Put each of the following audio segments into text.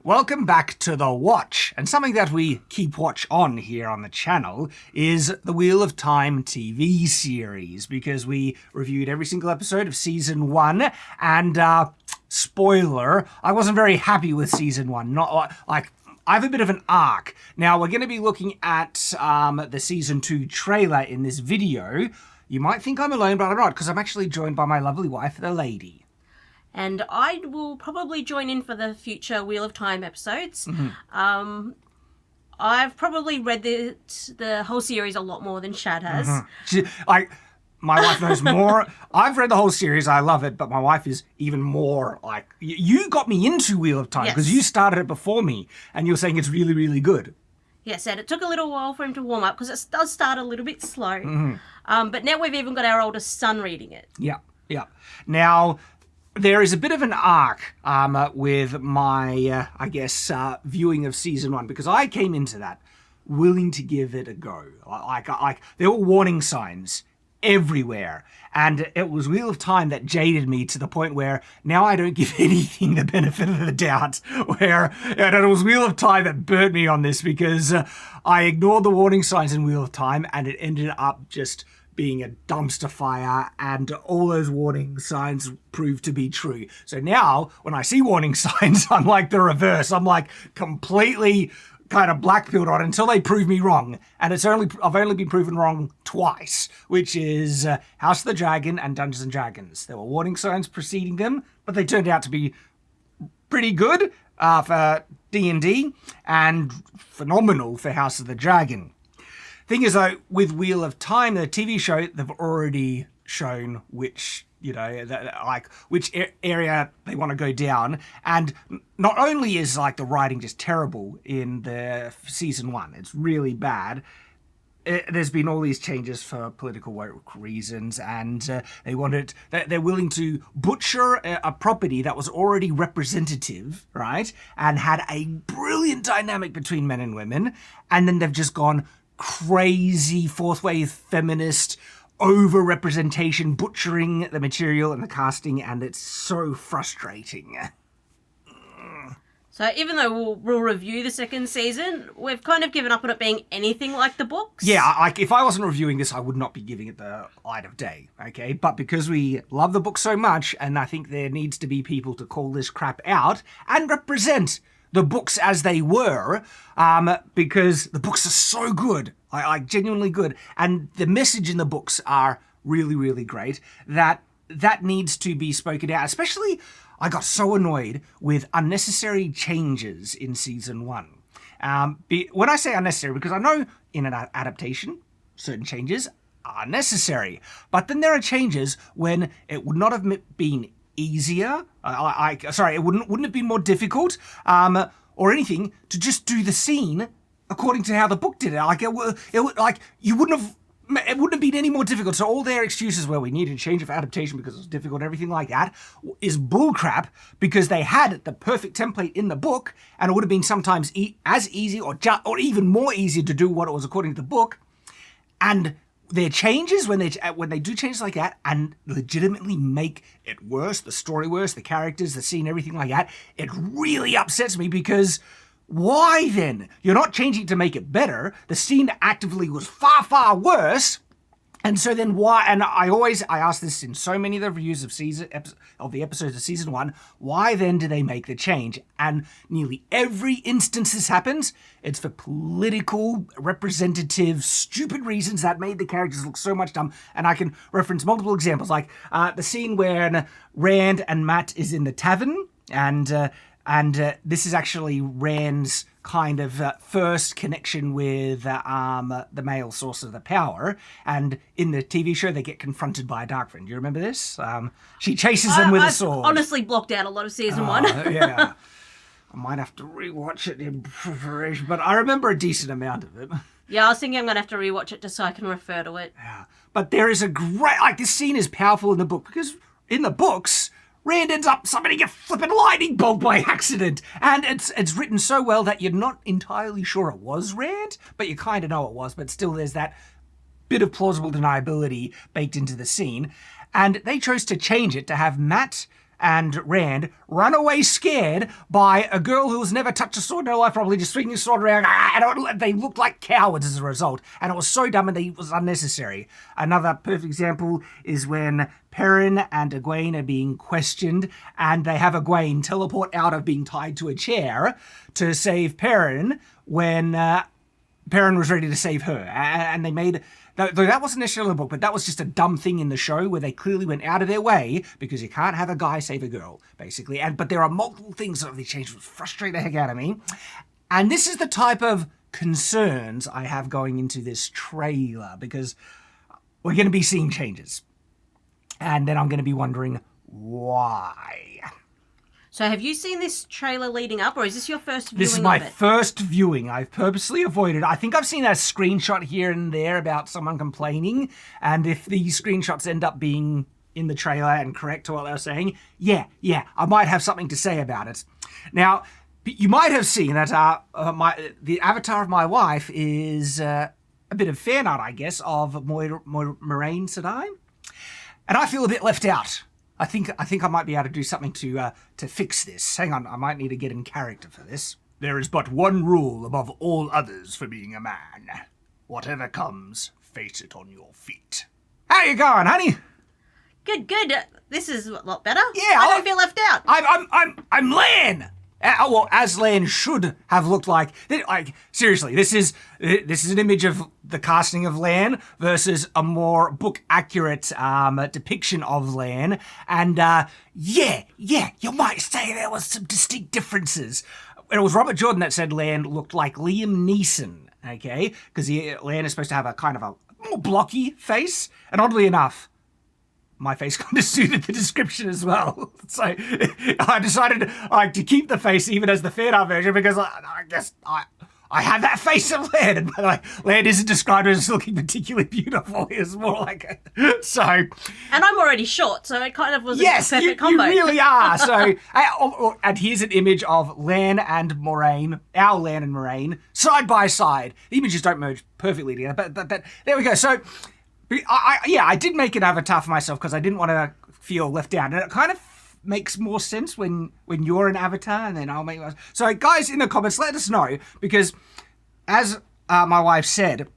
Welcome back to The Watch, and something that we keep watch on here on the channel is the Wheel of Time TV series, because we reviewed every single episode of Season 1, and, spoiler, I wasn't very happy with Season 1. Not like, I have a bit of an arc. Now, we're going to be looking at the Season 2 trailer in this video. You might think I'm alone, but I'm not, because I'm actually joined by my lovely wife, the lady. And I will probably join in for the future Wheel of Time episodes. Mm-hmm. I've probably read the whole series a lot more than Shad has. Mm-hmm. My wife knows more. I've read the whole series. I love it. But my wife is even more like... You got me into Wheel of Time because you started it before me. And you're saying it's really, really good. Yes, and it took a little while for him to warm up because it does start a little bit slow. Mm-hmm. But now we've even got our oldest son reading it. Yeah. Now... there is a bit of an arc with my, viewing of Season 1, because I came into that willing to give it a go. Like there were warning signs everywhere, and it was Wheel of Time that jaded me to the point where now I don't give anything the benefit of the doubt, and it was Wheel of Time that burnt me on this, because I ignored the warning signs in Wheel of Time, and it ended up just... being a dumpster fire, and all those warning signs proved to be true. So now, when I see warning signs, I'm like the reverse. I'm like completely kind of black-pilled on until they prove me wrong. And I've only been proven wrong twice, which is House of the Dragon and Dungeons & Dragons. There were warning signs preceding them, but they turned out to be pretty good for D&D and phenomenal for House of the Dragon. Thing is, though, with Wheel of Time, the TV show, they've already shown which, which area they want to go down. And not only is, the writing just terrible in the Season 1, it's really bad. There's been all these changes for political reasons, and they're willing to butcher a property that was already representative, right? And had a brilliant dynamic between men and women. And then they've just gone... crazy fourth wave feminist over-representation, butchering the material and the casting, and it's so frustrating. So even though we'll review the second season, we've kind of given up on it being anything like the books. Yeah, if I wasn't reviewing this, I would not be giving it the light of day, okay? But because we love the book so much, and I think there needs to be people to call this crap out and represent the books as they were, because the books are so good, like genuinely good, and the message in the books are really, really great, that needs to be spoken out. Especially, I got so annoyed with unnecessary changes in Season 1. When I say unnecessary, because I know in an adaptation, certain changes are necessary, but then there are changes when it would not have been easier. It wouldn't have been more difficult, or anything, to just do the scene according to how the book did it. It wouldn't have been any more difficult. So all their excuses where we needed to change it for adaptation because it was difficult and everything like that is bullcrap, because they had the perfect template in the book, and it would have been sometimes as easy or even more easy to do what it was according to the book. And their changes, when they do changes like that and legitimately make it worse, the story worse, the characters, the scene, everything like that, it really upsets me, because why then? You're not changing to make it better. The scene actively was far, far worse. And so then why? And I ask this in so many of the reviews of the episodes of Season 1, why then do they make the change? And nearly every instance this happens, it's for political, representative, stupid reasons that made the characters look so much dumb. And I can reference multiple examples, like the scene where Rand and Matt is in the tavern, and this is actually Rand's kind of first connection with the male source of the power. And in the TV show, they get confronted by a dark friend. Do you remember this? She chases them with a sword. I've honestly blocked out a lot of Season 1. Yeah. I might have to rewatch it in preparation, but I remember a decent amount of it. Yeah, I was thinking I'm going to have to rewatch it just so I can refer to it. Yeah. But there is a great... this scene is powerful in the book, because in the books... Rand ends up summoning a flippin' lightning bolt by accident. And it's written so well that you're not entirely sure it was Rand, but you kind of know it was. But still, there's that bit of plausible deniability baked into the scene. And they chose to change it to have Matt and Rand run away scared by a girl who has never touched a sword in her life, probably just swinging a sword around, and they looked like cowards as a result. And it was so dumb and it was unnecessary. Another perfect example is when Perrin and Egwene are being questioned, and they have Egwene teleport out of being tied to a chair to save Perrin when Perrin was ready to save her. And they made... Though that wasn't necessarily in the book, but that was just a dumb thing in the show where they clearly went out of their way because you can't have a guy save a girl, basically. But there are multiple things that they changed which frustrate the heck out of me. And this is the type of concerns I have going into this trailer, because we're going to be seeing changes. And then I'm going to be wondering why. So have you seen this trailer leading up, or is this your first viewing of it? This is my first viewing. I've purposely avoided. I think I've seen a screenshot here and there about someone complaining, and if these screenshots end up being in the trailer and correct to what they're saying, yeah, I might have something to say about it. Now, you might have seen that the avatar of my wife is a bit of fan art, I guess, of Moiraine Sedai, and I feel a bit left out. I think I might be able to do something to fix this. Hang on, I might need to get in character for this. There is but one rule above all others for being a man. Whatever comes, face it on your feet. How you going, honey? Good. This is a lot better. Yeah, I don't feel left out. I'm Lan. Well, as Lan should have looked like. Like, seriously, this is an image of the casting of Lan versus a more book accurate depiction of Lan, and yeah, you might say there was some distinct differences. It was Robert Jordan that said Lan looked like Liam Neeson, okay? Because Lan is supposed to have a kind of a more blocky face, and oddly enough, my face kind of suited the description as well. So I decided to keep the face even as the fan art version, because I guess I have that face of Lan. And by the way, Lan isn't described as looking particularly beautiful. It's more like so. And I'm already short, so it kind of was a perfect combo. You really are. So and here's an image of Lan and Moiraine, our Lan and Moiraine, side by side. The images don't merge perfectly together, but there we go. So. I did make an avatar for myself because I didn't want to feel left out. And it kind of makes more sense when you're an avatar, and then I'll make myself. So guys, in the comments, let us know, because as my wife said,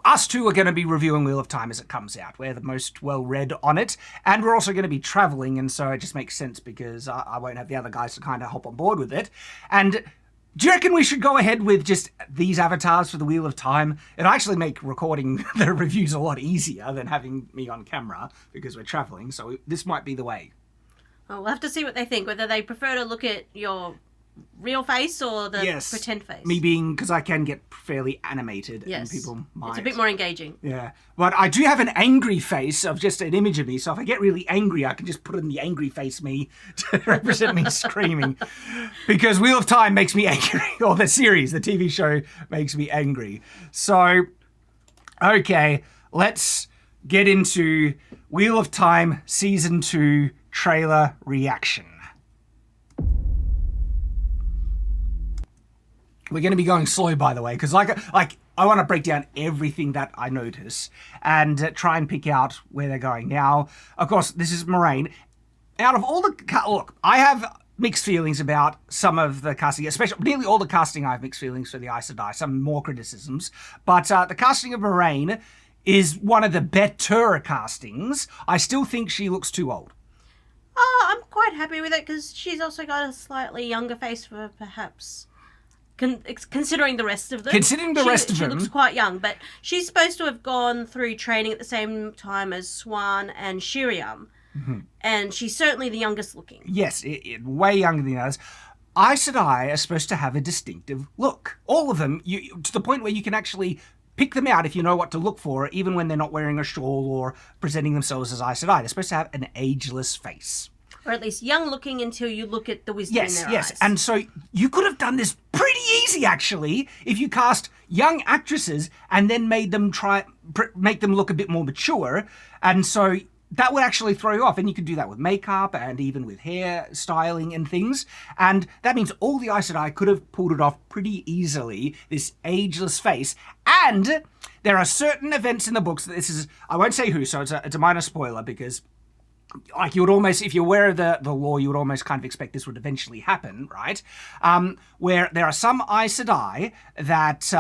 us two are going to be reviewing Wheel of Time as it comes out. We're the most well-read on it, and we're also going to be traveling, and so it just makes sense because I won't have the other guys to kind of hop on board with it. And do you reckon we should go ahead with just these avatars for the Wheel of Time? It'll actually make recording the reviews a lot easier than having me on camera because we're traveling, so this might be the way. Well, we'll have to see what they think, whether they prefer to look at your real face or the pretend face. Me being, because I can get fairly animated, and people might. It's a bit more engaging. Yeah. But I do have an angry face of just an image of me, so if I get really angry, I can just put in the angry face me to represent me screaming. Because Wheel of Time makes me angry, or the series, the TV show, makes me angry. So, okay, let's get into Wheel of Time Season 2 trailer reaction. We're going to be going slow, by the way, because I want to break down everything that I notice and try and pick out where they're going. Now, of course, this is Moiraine. Out of all the... Look, I have mixed feelings about some of the casting, especially nearly all the casting. I have mixed feelings for the Aes Sedai, some more criticisms. But the casting of Moiraine is one of the better castings. I still think she looks too old. Oh, I'm quite happy with it because she's also got a slightly younger face for perhaps... Considering the rest of them. Considering the rest of them. She looks quite young, but she's supposed to have gone through training at the same time as Swan and Shiriam. Mm-hmm. And she's certainly the youngest looking. Yes, way younger than the others. Aes Sedai are supposed to have a distinctive look. All of them, to the point where you can actually pick them out if you know what to look for, even when they're not wearing a shawl or presenting themselves as Aes Sedai. They're supposed to have an ageless face. Or at least young looking until you look at the wisdom in their eyes. Yes, and so you could have done this pretty easy, actually, if you cast young actresses and then made them make them look a bit more mature, and so that would actually throw you off. And you could do that with makeup and even with hair styling and things, and that means all the Aes Sedai could have pulled it off pretty easily, this ageless face. And there are certain events in the books that this is, I won't say who, so it's a minor spoiler, because like you would almost, if you're aware of the lore, you would almost kind of expect this would eventually happen, right? Where there are some Aes Sedai that,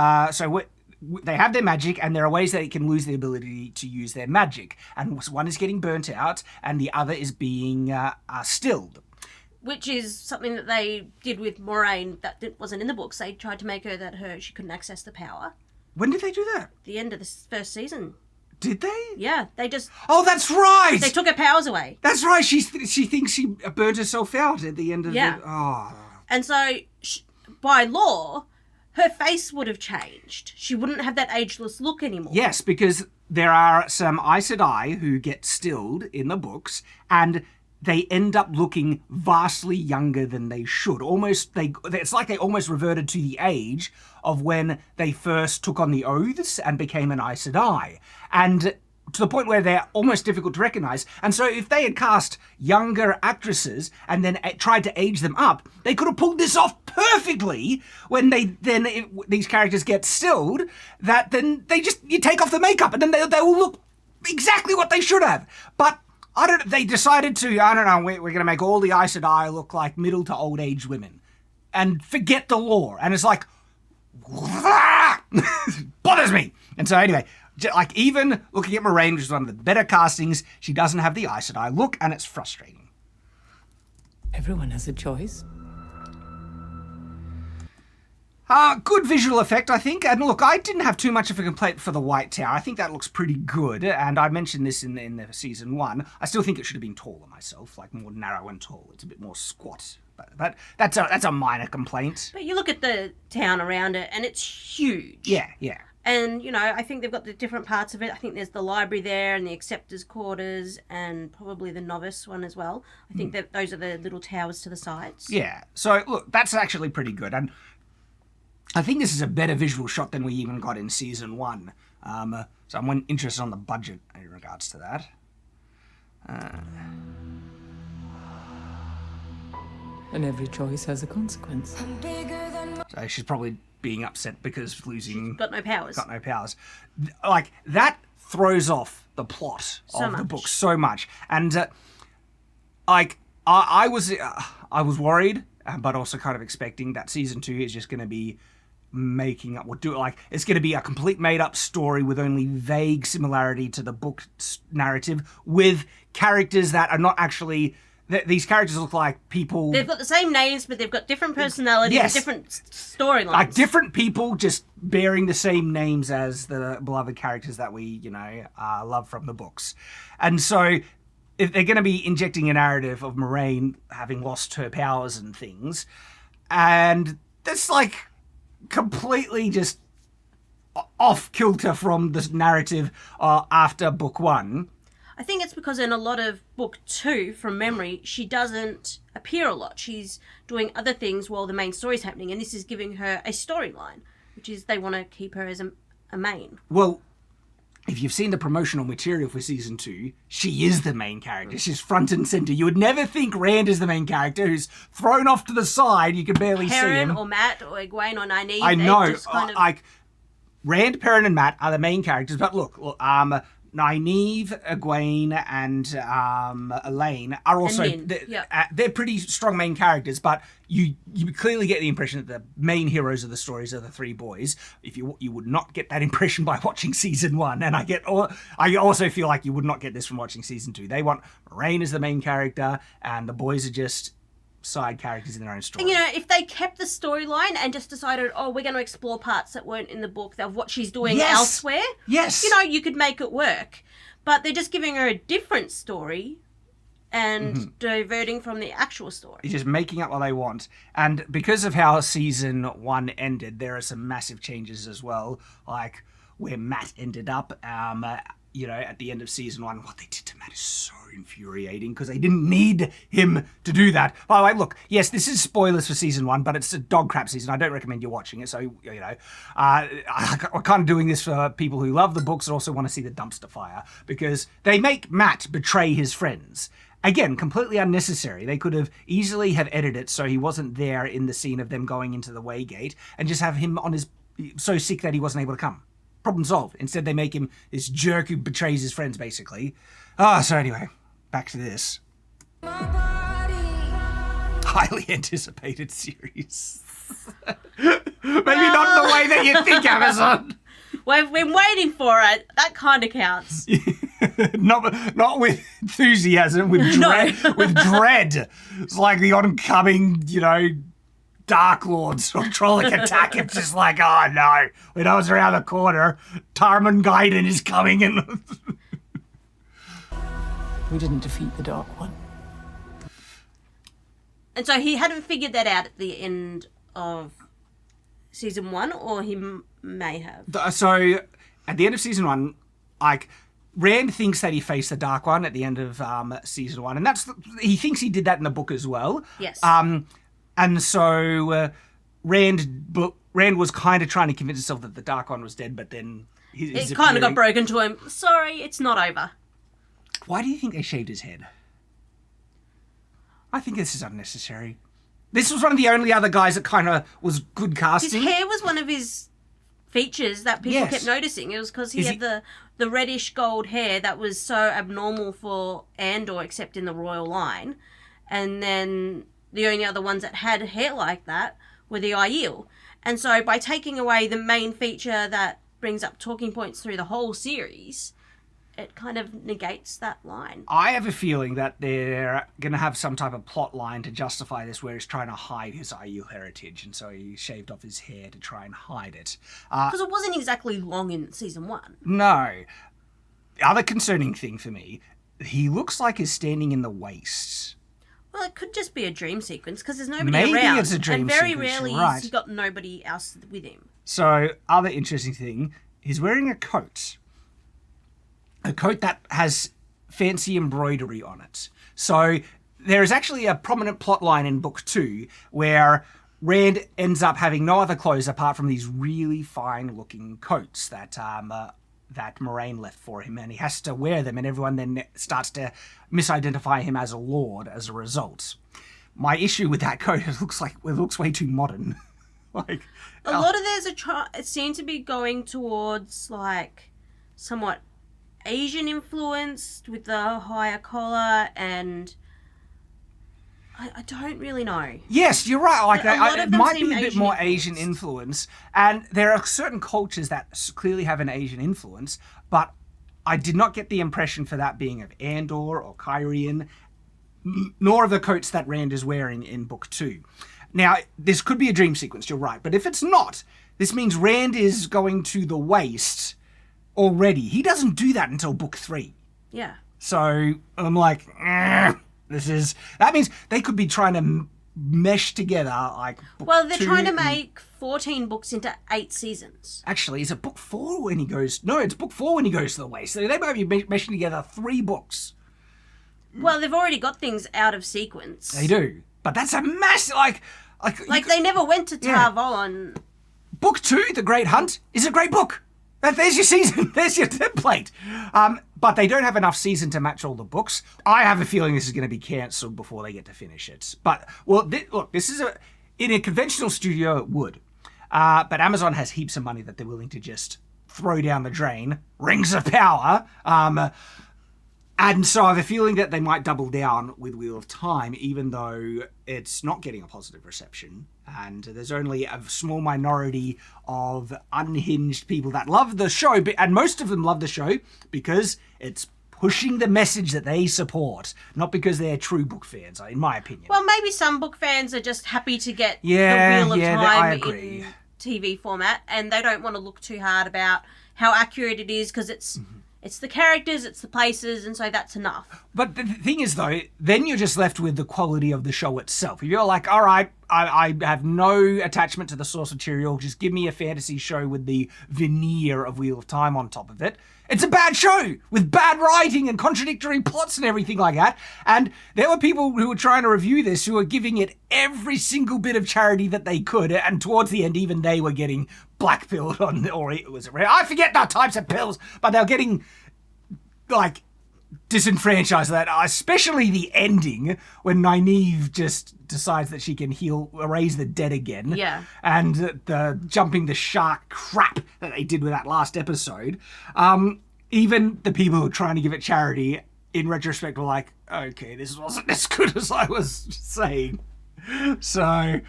they have their magic, and there are ways that they can lose the ability to use their magic. And one is getting burnt out, and the other is being stilled. Which is something that they did with Moiraine that wasn't in the books. They tried to make her she couldn't access the power. When did they do that? The end of the first season. Did they? Yeah, they just... Oh, that's right! They took her powers away. That's right, she thinks she burnt herself out at the end of the... Oh. And so, by law, her face would have changed. She wouldn't have that ageless look anymore. Yes, because there are some Aes Sedai who get stilled in the books, and they end up looking vastly younger than they should. It's like they almost reverted to the age of when they first took on the oaths and became an Aes Sedai. And to the point where they're almost difficult to recognize. And so if they had cast younger actresses and then tried to age them up, they could have pulled this off perfectly when these characters get stilled, that then you take off the makeup and then they will look exactly what they should have. But they decided to, we're going to make all the Aes Sedai look like middle to old age women and forget the lore. And it's like, bothers me. And so anyway, like even looking at Moiraine, which is one of the better castings, she doesn't have the Aes Sedai look, and it's frustrating. Everyone has a choice. Good visual effect, I think. And look, I didn't have too much of a complaint for the White Tower. I think that looks pretty good. And I mentioned this in the season 1. I still think it should have been taller myself, like more narrow and tall. It's a bit more squat. But that's a minor complaint. But you look at the town around it, and it's huge. Yeah. And, I think they've got the different parts of it. I think there's the library there and the Acceptors' quarters and probably the Novice one as well. I think that those are the little towers to the sides. Yeah. So, look, that's actually pretty good. And I think this is a better visual shot than we even got in season 1. So I'm interested on the budget in regards to that. And every choice has a consequence. So she's probably being upset because losing... Got no powers. Like, that throws off the plot of the book so much. And, I was worried, but also kind of expecting that season 2 is just going to be making up it's going to be a complete made-up story with only vague similarity to the book narrative, with characters that are not actually... These characters look like people... They've got the same names, but they've got different personalities and different storylines. Like different people just bearing the same names as the beloved characters that we, love from the books. And so if they're going to be injecting a narrative of Moiraine having lost her powers and things, and that's like completely just off kilter from this narrative after book 1. I think it's because in a lot of book 2, from memory, she doesn't appear a lot. She's doing other things while the main story's happening, and this is giving her a storyline, which is they want to keep her as a main. Well, if you've seen the promotional material for season 2, she is the main character. She's front and center. You would never think Rand is the main character, who's thrown off to the side. You can barely see him. Perrin or Matt or Egwene or Nynaeve. I know. Like, Rand, Perrin, and Matt are the main characters, but look, Nynaeve, Egwene, and Elayne are also they're pretty strong main characters, but you clearly get the impression that the main heroes of the stories are the 3 boys. If you would not get that impression by watching season 1, and I also feel like you would not get this from watching season 2. They want Moiraine as the main character, and the boys are just side characters in their own story. And, if they kept the storyline and just decided, we're going to explore parts that weren't in the book of what she's doing elsewhere, you could make it work. But they're just giving her a different story and diverting from the actual story. Just making up what they want. And because of how season 1 ended, there are some massive changes as well, like where Matt ended up. At the end of season 1, what they did to Matt is so infuriating because they didn't need him to do that. By the way, look, yes, this is spoilers for season 1, but it's a dog crap season. I don't recommend you watching it. So, we're kind of doing this for people who love the books and also want to see the dumpster fire, because they make Matt betray his friends. Again, completely unnecessary. They could have easily have edited it so he wasn't there in the scene of them going into the Waygate and just have him so sick that he wasn't able to come. Problem solved. Instead, they make him this jerk who betrays his friends, basically. So anyway, back to this. Highly anticipated series. Maybe not in the way that you think, Amazon. We've been waiting for it. That kind of counts. not with enthusiasm, with dread. With dread. It's like the oncoming, Dark Lords or Trolloc attack. It's just like, oh no, we know it's around the corner. Tarman Gaiden is coming and... We didn't defeat the Dark One. And so he hadn't figured that out at the end of season 1, or he may have. So at the end of season 1, Rand thinks that he faced the Dark One at the end of season 1, and he thinks he did that in the book as well. Yes. And so Rand was kind of trying to convince himself that the Dark One was dead, but then it kind of got broken to him. Sorry, it's not over. Why do you think they shaved his head? I think this is unnecessary. This was one of the only other guys that kind of was good casting. His hair was one of his features that people kept noticing. It was because he had the reddish gold hair that was so abnormal for Andor, except in the royal line. And then the only other ones that had hair like that were the Aiel. And so by taking away the main feature that brings up talking points through the whole series, it kind of negates that line. I have a feeling that they're going to have some type of plot line to justify this where he's trying to hide his Aiel heritage, and so he shaved off his hair to try and hide it. Because it wasn't exactly long in season 1. No. The other concerning thing for me, he looks like he's standing in the waist. Well, it could just be a dream sequence because there's nobody Maybe around. It's a dream and very sequence, rarely right. he's got nobody else with him. So, other interesting thing, he's wearing a coat. A coat that has fancy embroidery on it. So there is actually a prominent plot line in book 2 where Rand ends up having no other clothes apart from these really fine-looking coats that Moiraine left for him, and he has to wear them, and everyone then starts to misidentify him as a lord as a result. My issue with that coat is it looks way too modern. A lot of it seems to be going towards somewhat Asian influenced with the higher collar, and I don't really know. Yes, you're right. It might be a bit more Asian Asian influence, and there are certain cultures that clearly have an Asian influence, but I did not get the impression for that being of Andor or Kyrian, nor of the coats that Rand is wearing in book 2. Now, this could be a dream sequence, you're right, but if it's not, this means Rand is going to the waist already. He doesn't do that until book 3. Yeah. So I'm like, that means they could be trying to mesh together Well, they're trying to make 14 books into 8 seasons. Actually, is it book 4 when he goes? No, it's book 4 when he goes to the waist. So they might be meshing together 3 books. Well, they've already got things out of sequence. They do, but that's a massive they never went to Tar Valon. Book 2, The Great Hunt, is a great book. There's your season. There's your template. But they don't have enough season to match all the books. I have a feeling this is going to be cancelled before they get to finish it. But, look, this is in a conventional studio, it would. But Amazon has heaps of money that they're willing to just throw down the drain. Rings of power. And so I have a feeling that they might double down with Wheel of Time, even though it's not getting a positive reception. And there's only a small minority of unhinged people that love the show, and most of them love the show because it's pushing the message that they support, not because they're true book fans, in my opinion. Well, maybe some book fans are just happy to get the Wheel of Time in TV format, and they don't want to look too hard about how accurate it is because it's the characters, it's the places, and so that's enough. But the thing is, though, then you're just left with the quality of the show itself. If you're like, all right, I have no attachment to the source material, just give me a fantasy show with the veneer of Wheel of Time on top of it. It's a bad show with bad writing and contradictory plots and everything like that. And there were people who were trying to review this who were giving it every single bit of charity that they could. And towards the end, even they were getting blackpilled or was it I forget the types of pills, but they were getting disenfranchised of that, especially the ending when Nynaeve just decides that she can erase the dead again. Yeah. And the jumping the shark crap that they did with that last episode. Even the people who are trying to give it charity in retrospect, were like, okay, this wasn't as good as I was saying. So,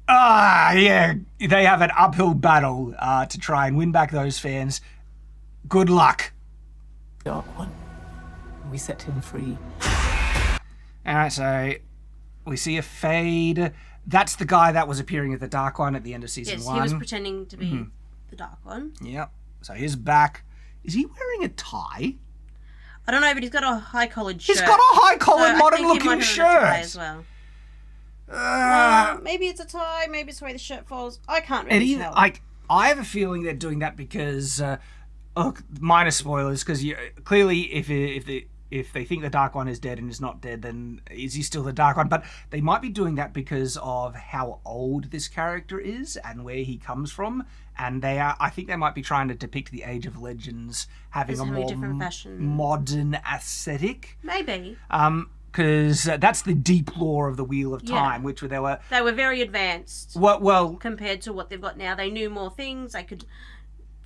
yeah, they have an uphill battle to try and win back those fans. Good luck. Dark One. We set him free. All right, so we see a fade. That's the guy that was appearing at the Dark One at the end of season 1. Yes, he was pretending to be the Dark One. Yep. So he's back. Is he wearing a tie? I don't know, but he's got a high-collared shirt. He's got a high-collared, modern-looking shirt. As well. Maybe it's a tie. Maybe it's the way the shirt falls. I can't really tell. I have a feeling they're doing that because, look, minor spoilers. Because clearly, if they think the Dark One is dead and is not dead, then is he still the Dark One? But they might be doing that because of how old this character is and where he comes from. And I think they might be trying to depict the Age of Legends having a more different fashion. Modern aesthetic. Maybe. Because that's the deep lore of the Wheel of Time, which they were very advanced. Well, compared to what they've got now, they knew more things. They could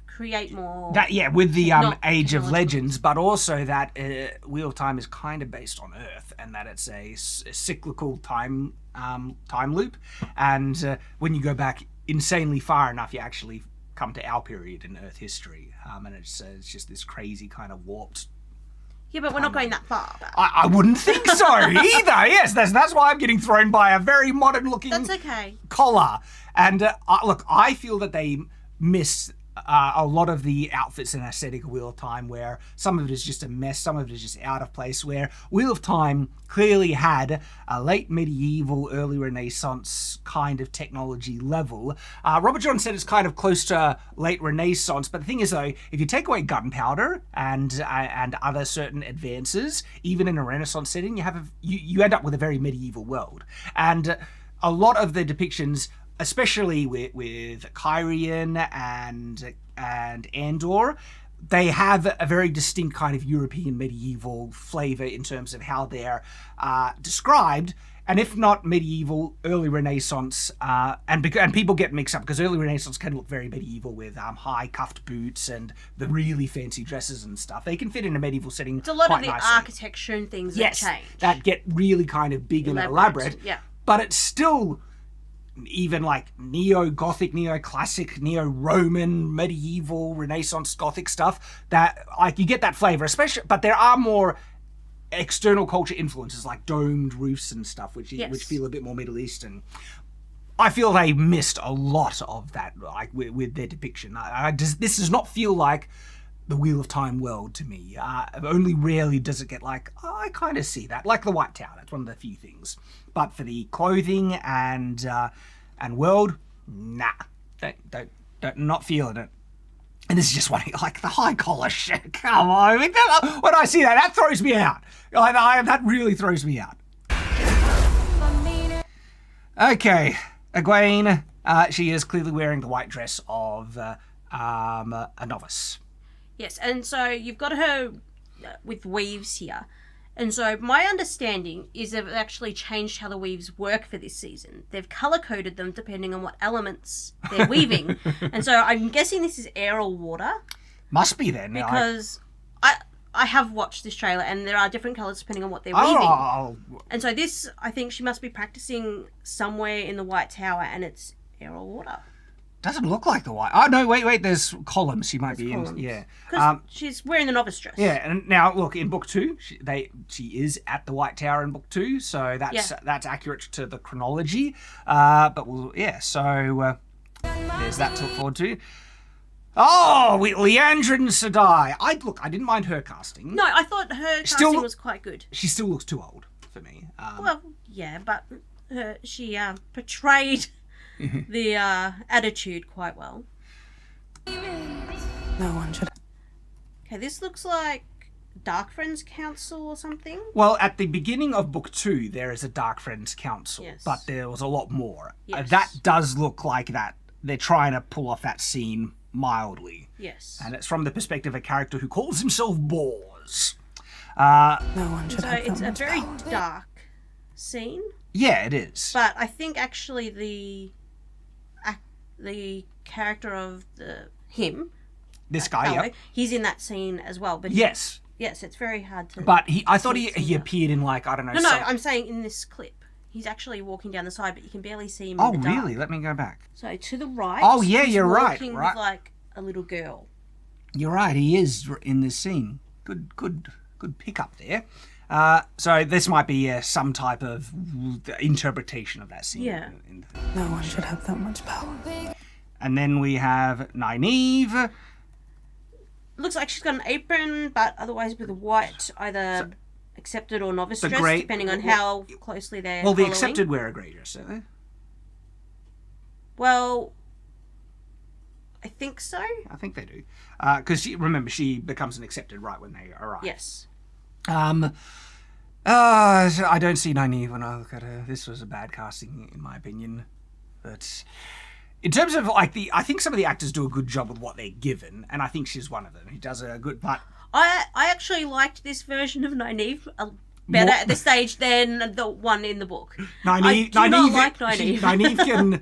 create more. With the Age of Legends, but also that Wheel of Time is kind of based on Earth, and that it's a cyclical time loop, and when you go back insanely far enough, you actually come to our period in Earth history, and it's just this crazy kind of warped. Yeah, but we're not going that far. I wouldn't think so either. Yes, that's why I'm getting thrown by a very modern-looking collar. And look, I feel that they miss a lot of the outfits and aesthetic of Wheel of Time, where some of it is just a mess, some of it is just out of place, where Wheel of Time clearly had a late medieval, early Renaissance kind of technology level. Robert John said it's kind of close to late Renaissance, but the thing is though, if you take away gunpowder and other certain advances, even in a Renaissance setting, you end up with a very medieval world. And a lot of the depictions, especially with Kyrian and Andor, they have a very distinct kind of European medieval flavor in terms of how they're described, and if not medieval, early Renaissance, and people get mixed up because early Renaissance can look very medieval with high cuffed boots and the really fancy dresses and stuff. They can fit in a medieval setting. It's a lot quite of the nicely. architecture and things that change. That get really kind of big and elaborate. Yeah. But it's still even like neo-Gothic, neo-classic, neo-Roman, medieval, Renaissance Gothic stuff, that like you get that flavor, especially, but there are more external culture influences like domed roofs and stuff, which feel a bit more Middle Eastern. I feel they missed a lot of that, like with their depiction. This does not feel like the Wheel of Time world to me. Only rarely does it get like, I kind of see that, like the White Tower. That's one of the few things. But for the clothing and world, nah, not feeling it. And this is just one, like the high collar shit. Come on, when I see that throws me out. That really throws me out. Okay, Egwene, she is clearly wearing the white dress of a novice. Yes, and so you've got her with weaves here. And so my understanding is they've actually changed how the weaves work for this season. They've colour-coded them depending on what elements they're weaving. And so I'm guessing this is air or water. Must be then. Because I have watched this trailer and there are different colours depending on what they're weaving. And so this, I think she must be practicing somewhere in the White Tower and it's air or water. Doesn't look like the white. Oh no! Wait. There's columns. She might be in. Yeah. Because she's wearing the novice dress. Yeah, and now look in book 2, she is at the White Tower in book 2, so that's accurate to the chronology. But so there's that to look forward to. Oh, Leandrin Sedai. I didn't mind her casting. No, I thought her casting was quite good. She still looks too old for me. Well, yeah, but she portrayed the attitude quite well. No one should. Okay, this looks like Dark Friends Council or something. Well, at the beginning of book 2, there is a Dark Friends Council, but there was a lot more. Yes. That does look like that. They're trying to pull off that scene mildly. Yes. And it's from the perspective of a character who calls himself Bors. No one should. So it's a very dark scene. Yeah, it is. But I think actually the character of this guy, he's in that scene as well. But yes, Yes, it's very hard to... But I thought he appeared in like, I don't know... No, I'm saying in this clip. He's actually walking down the side, but you can barely see him Oh, in the dark. really? Let me go back. So to the right... Oh, yeah, he's you're right. walking with like a little girl. You're right, he is in this scene. Good pick up there. So this might be some type of interpretation of that scene. Yeah. No one should have that much power. And then we have Nynaeve. Looks like she's got an apron, but otherwise with a white, either accepted or novice dress, depending on how closely they're Well, the following. accepted wear a grey dress, don't they? Well, I think so. I think they do. Because remember, she becomes an accepted right when they arrive. Yes. I don't see Nynaeve when I look at her. This was a bad casting, in my opinion. But in terms of like I think some of the actors do a good job with what they're given, and I think she's one of them. He does a good. But I actually liked this version of Nynaeve better at this stage than the one in the book. I do not like Nynaeve. Nynaeve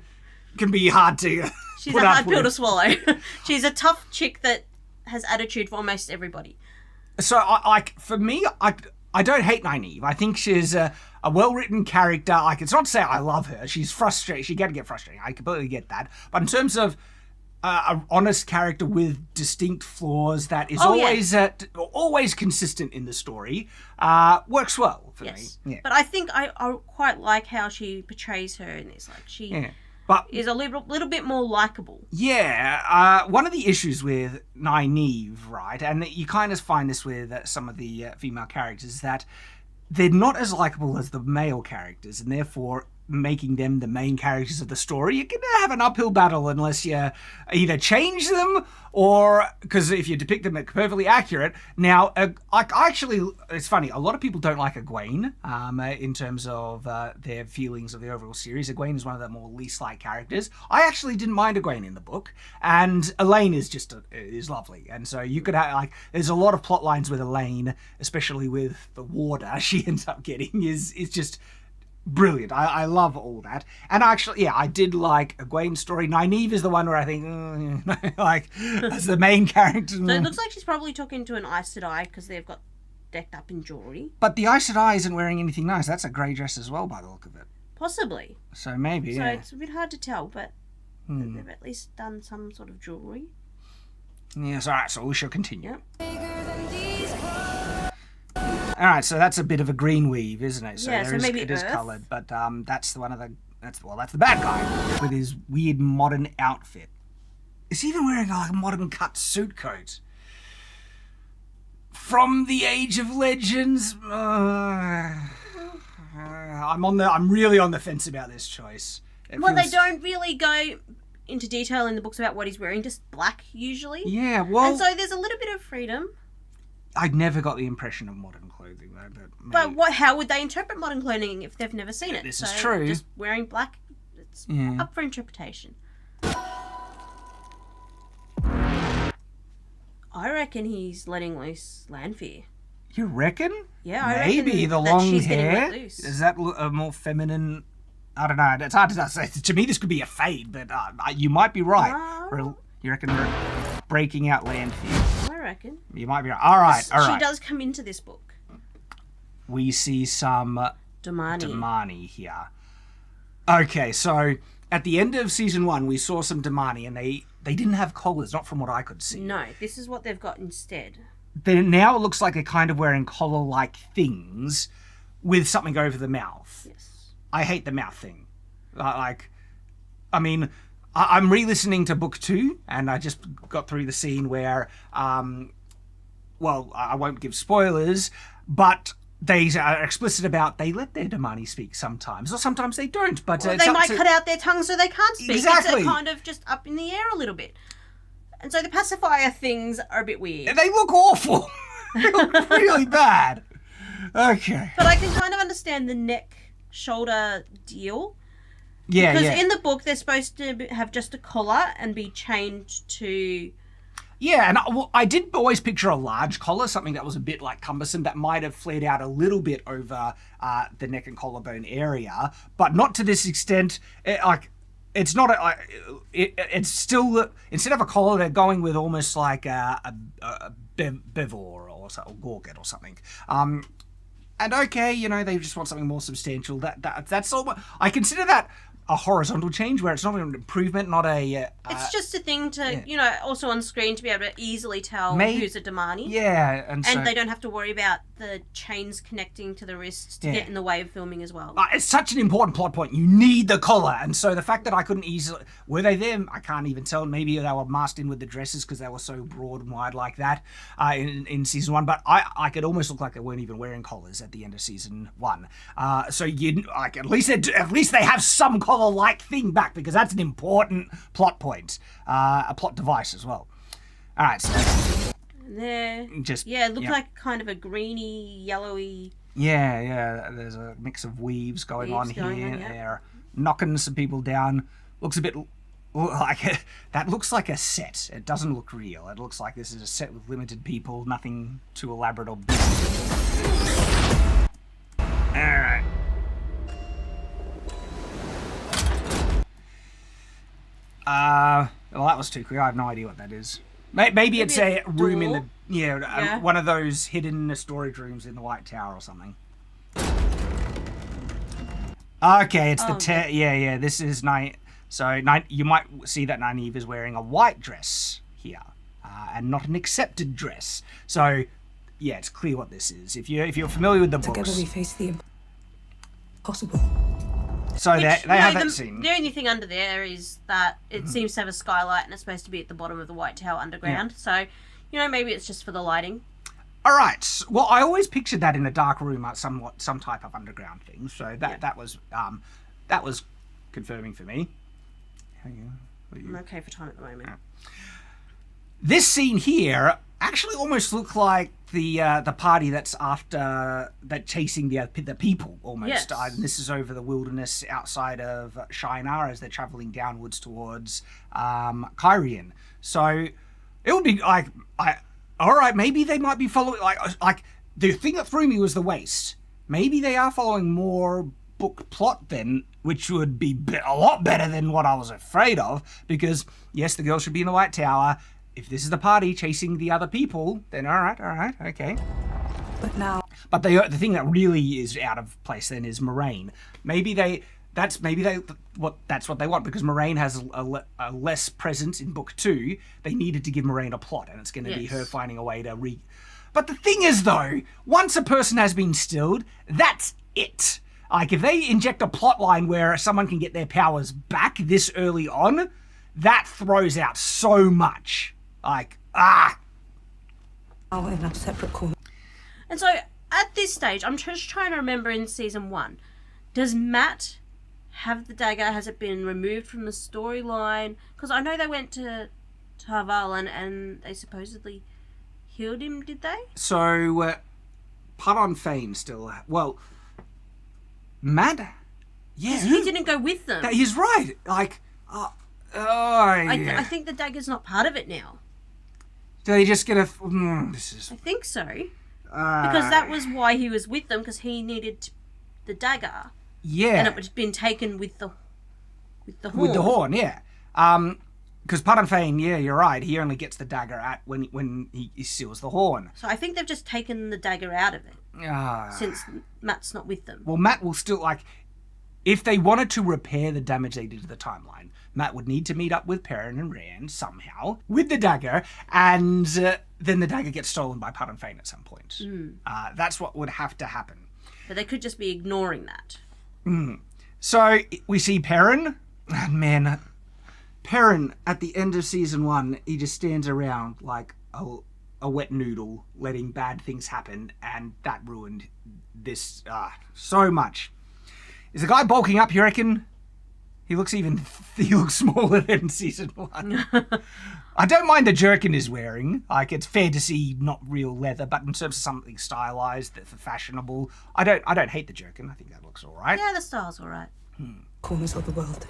can be hard to. She's a hard pill to swallow. She's a tough chick that has attitude for almost everybody. So, for me, I don't hate Nynaeve. I think she's a well-written character. Like, it's not to say I love her. She's frustrating. She can get frustrating. I completely get that. But in terms of an honest character with distinct flaws that is always consistent in the story, works well for me. Yeah. But I think I quite like how she portrays her in this. Like, she... But is a little bit more likable. Yeah, one of the issues with Nynaeve, right, and you kind of find this with some of the female characters, that they're not as likable as the male characters, and therefore making them the main characters of the story, you're going to have an uphill battle unless you either change them or, because if you depict them perfectly accurate. Now, it's funny, a lot of people don't like Egwene in terms of their feelings of the overall series. Egwene is one of the more least liked characters. I actually didn't mind Egwene in the book, and Elayne is lovely. And so you could have, there's a lot of plot lines with Elayne, especially with the warder she ends up getting, is just brilliant. I love all that. And actually, I did like Egwene's story. Nynaeve is the one where I think, as the main character. So it looks like she's probably talking to an Aes Sedai because they've got decked up in jewellery. But the Aes Sedai isn't wearing anything nice. That's a grey dress as well, by the look of it. Possibly. So maybe, So it's a bit hard to tell, but they've at least done some sort of jewellery. Yes, all right, so we shall continue. Yep. All right, so that's a bit of a green weave, isn't it? So yeah, so maybe it is Earth. coloured, but that's the bad guy with his weird modern outfit. Is he even wearing a modern cut suit coat? From the Age of Legends, I'm really on the fence about this choice. They don't really go into detail in the books about what he's wearing, just black usually. Yeah, well, and so there's a little bit of freedom. I never got the impression of modern clothing though. But how would they interpret modern clothing if they've never seen it? This is true. Just wearing black, it's up for interpretation. I reckon he's letting loose Lanfear. You reckon? Yeah, I maybe reckon the long she's getting hair. let loose. Is that a more feminine? I don't know. It's hard to say. To me, this could be a fade, but you might be right. You reckon we're breaking out Lanfear? I reckon. You might be right. All right. She does come into this book. We see some Damani here. Okay, so at the end of season 1, we saw some Damani, and they didn't have collars, not from what I could see. No, this is what they've got instead. Then now it looks like they're kind of wearing collar-like things with something over the mouth. Yes. I hate the mouth thing. I'm re-listening to book 2, and I just got through the scene where, I won't give spoilers, but they are explicit about they let their Damani speak sometimes, or sometimes they don't. But they might cut out their tongue so they can't speak. Exactly. It's kind of just up in the air a little bit. And so the pacifier things are a bit weird. They look awful. They look really bad. Okay. But I can kind of understand the neck-shoulder deal. Yeah, because in the book, they're supposed to have just a collar and be chained to... Yeah, and I did always picture a large collar, something that was a bit cumbersome, that might have flared out a little bit over the neck and collarbone area, but not to this extent. It's not it's still, instead of a collar, they're going with almost like a bevor or Gorget or something. And okay, you know, they just want something more substantial. That's all. I consider that a horizontal change where it's not an improvement, not a... it's just a thing to, you know, also on screen to be able to easily tell who's a Damani. Yeah, and they don't have to worry about the chains connecting to the wrists to get in the way of filming as well. It's such an important plot point. You need the collar, and so the fact that I couldn't easily... Were they there? I can't even tell. Maybe they were masked in with the dresses because they were so broad and wide like that in season 1, but I could almost look like they weren't even wearing collars at the end of season 1. So you like at least they have some collar-like thing back, because that's an important plot point, a plot device as well. All right, so there, it looked like kind of a greeny, yellowy. Yeah. There's a mix of weaves going on here. They're knocking some people down. Looks a bit like that. Looks like a set. It doesn't look real. It looks like this is a set with limited people. Nothing too elaborate or big. All right. Well, that was too quick. I have no idea what that is. Maybe it's a room in the one of those hidden storage rooms in the White Tower or something. Okay, it's the This is night. So you might see that Nynaeve is wearing a white dress here, and not an accepted dress. So yeah, it's clear what this is. If you're familiar with the books. Together we face the impossible. So they have that scene. The only thing under there is that it seems to have a skylight and it's supposed to be at the bottom of the White Tower underground. Yeah. So, you know, maybe it's just for the lighting. All right. Well, I always pictured that in a dark room, some type of underground thing. So that was confirming for me. I'm okay for time at the moment. This scene here actually almost looked like the party that's after that chasing the people almost. Yes. And this is over the wilderness outside of Shinar as they're traveling downwards towards Kyrian. So it would be like, all right, maybe they might be following like the thing that threw me was the waist. Maybe they are following more book plot then, which would be a lot better than what I was afraid of, because yes, the girl should be in the White Tower. If this is the party chasing the other people, then all right, okay. But the thing that really is out of place then is Moiraine. That's what they want, because Moiraine has a less presence in book 2. They needed to give Moiraine a plot, and it's going to be her finding a way to But the thing is though, once a person has been stilled, that's it. Like if they inject a plot line where someone can get their powers back this early on, that throws out so much. Like, Oh, in a separate corner. And so, at this stage, I'm just trying to remember in season 1, does Matt have the dagger? Has it been removed from the storyline? Because I know they went to Tarvalin and they supposedly healed him, did they? So, Paran Fane still... Well, Matt? Yeah. He didn't go with them. He's right. Like, I think the dagger's not part of it now. Do they just get a... I think so. Because that was why he was with them, because he needed the dagger. Yeah. And it had been taken with the horn. With the horn, yeah. Because Paran Fane, yeah, you're right. He only gets the dagger when he seals the horn. So I think they've just taken the dagger out of it. Since Matt's not with them. Well, Matt will still, like... If they wanted to repair the damage they did to the timeline, Matt would need to meet up with Perrin and Rand somehow with the dagger, and then the dagger gets stolen by Paran Fane at some point. That's what would have to happen. But they could just be ignoring that. So we see Perrin. Man, Perrin at the end of season 1, he just stands around like a wet noodle, letting bad things happen, and that ruined this so much. Is the guy bulking up, you reckon? He looks smaller than season 1. I don't mind the jerkin he's wearing. Like, it's fair to see not real leather, but in terms of something stylized, that's fashionable, I don't hate the jerkin. I think that looks all right. Yeah, the style's all right. Corners of the world.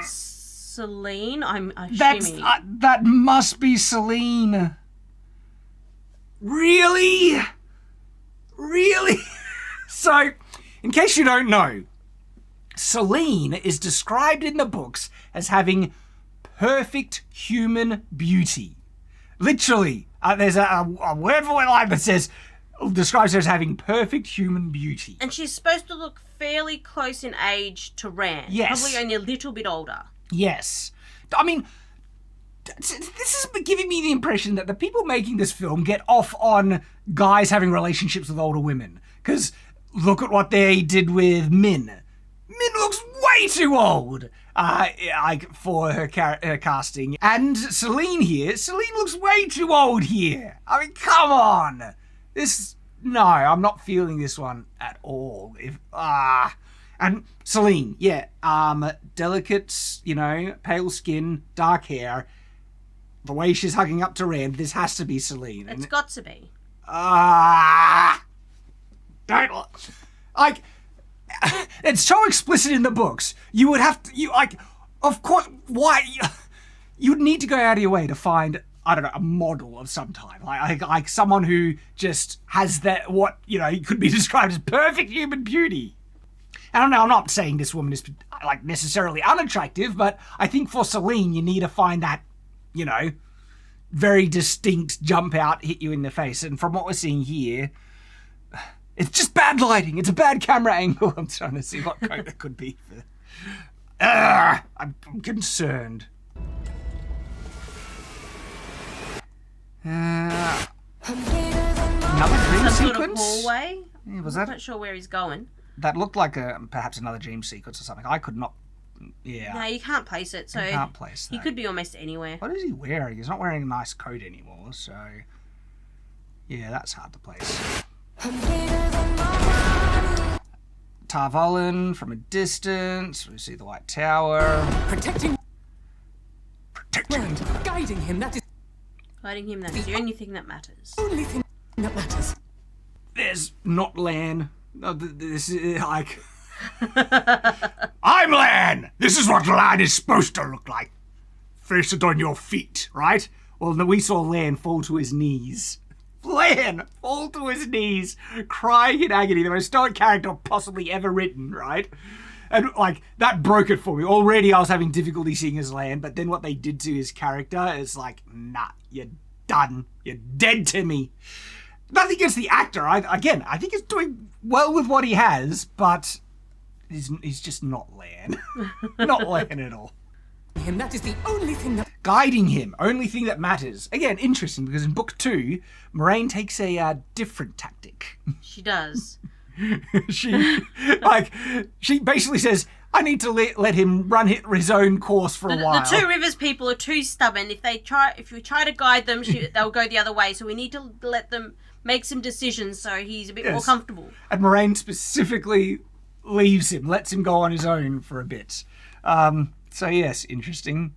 Celine, I'm assuming. That must be Celine. Really? So, in case you don't know, Celine is described in the books as having perfect human beauty. Literally, There's a word for line that describes her as having perfect human beauty. And she's supposed to look fairly close in age to Rand. Yes. Probably only a little bit older. Yes. I mean, this is giving me the impression that the people making this film get off on guys having relationships with older women. Because look at what they did with Min. Min looks way too old for her casting. And Celine here, Celine looks way too old here. I mean, come on. No, I'm not feeling this one at all. And Celine, delicate, pale skin, dark hair. The way she's hugging up to Rand, this has to be Celine. It's got to be. It's so explicit in the books. You would have to, of course, why? You'd need to go out of your way to find, I don't know, a model of some type. Like someone who just has that, could be described as perfect human beauty. And I'm not saying this woman is, necessarily unattractive, but I think for Celine, you need to find that, very distinct jump out, hit you in the face. And from what we're seeing here, it's just bad lighting. It's a bad camera angle. I'm trying to see what coat it could be. I'm concerned. Another dream Some sequence? sort of hallway. Yeah, was I'm that? not sure where he's going. That looked like perhaps another dream sequence or something. I could not. Yeah. No, you can't place it. So You can't place that. he could be almost anywhere. What is he wearing? He's not wearing a nice coat anymore, so yeah, that's hard to place. Tarvalin from a distance. We see the White Tower. Protecting Protecting. Rand, guiding him. That is Guiding him, that's the only thing that matters. the only thing that matters. There's not Lan. No, this is like. I'm Lan! This is what Lan is supposed to look like. Face it on your feet, right? Well, we saw Lan fall to his knees. Lan fall to his knees, crying in agony. The most stoic character possibly ever written, right? And, that broke it for me. Already I was having difficulty seeing his Lan, but then what they did to his character is like, nah, you're done. You're dead to me. Nothing against the actor. I think he's doing well with what he has, but he's just not Lan. Not Lan at all. Him. That is the only thing that. Guiding him, only thing that matters. Again, interesting, because in book 2, Moiraine takes a different tactic. She does. she basically says, I need to let him run his own course for a while. The Two Rivers people are too stubborn. If you try to guide them, they'll go the other way. So we need to let them make some decisions so he's a bit more comfortable. And Moiraine specifically leaves him, lets him go on his own for a bit. So yes, interesting.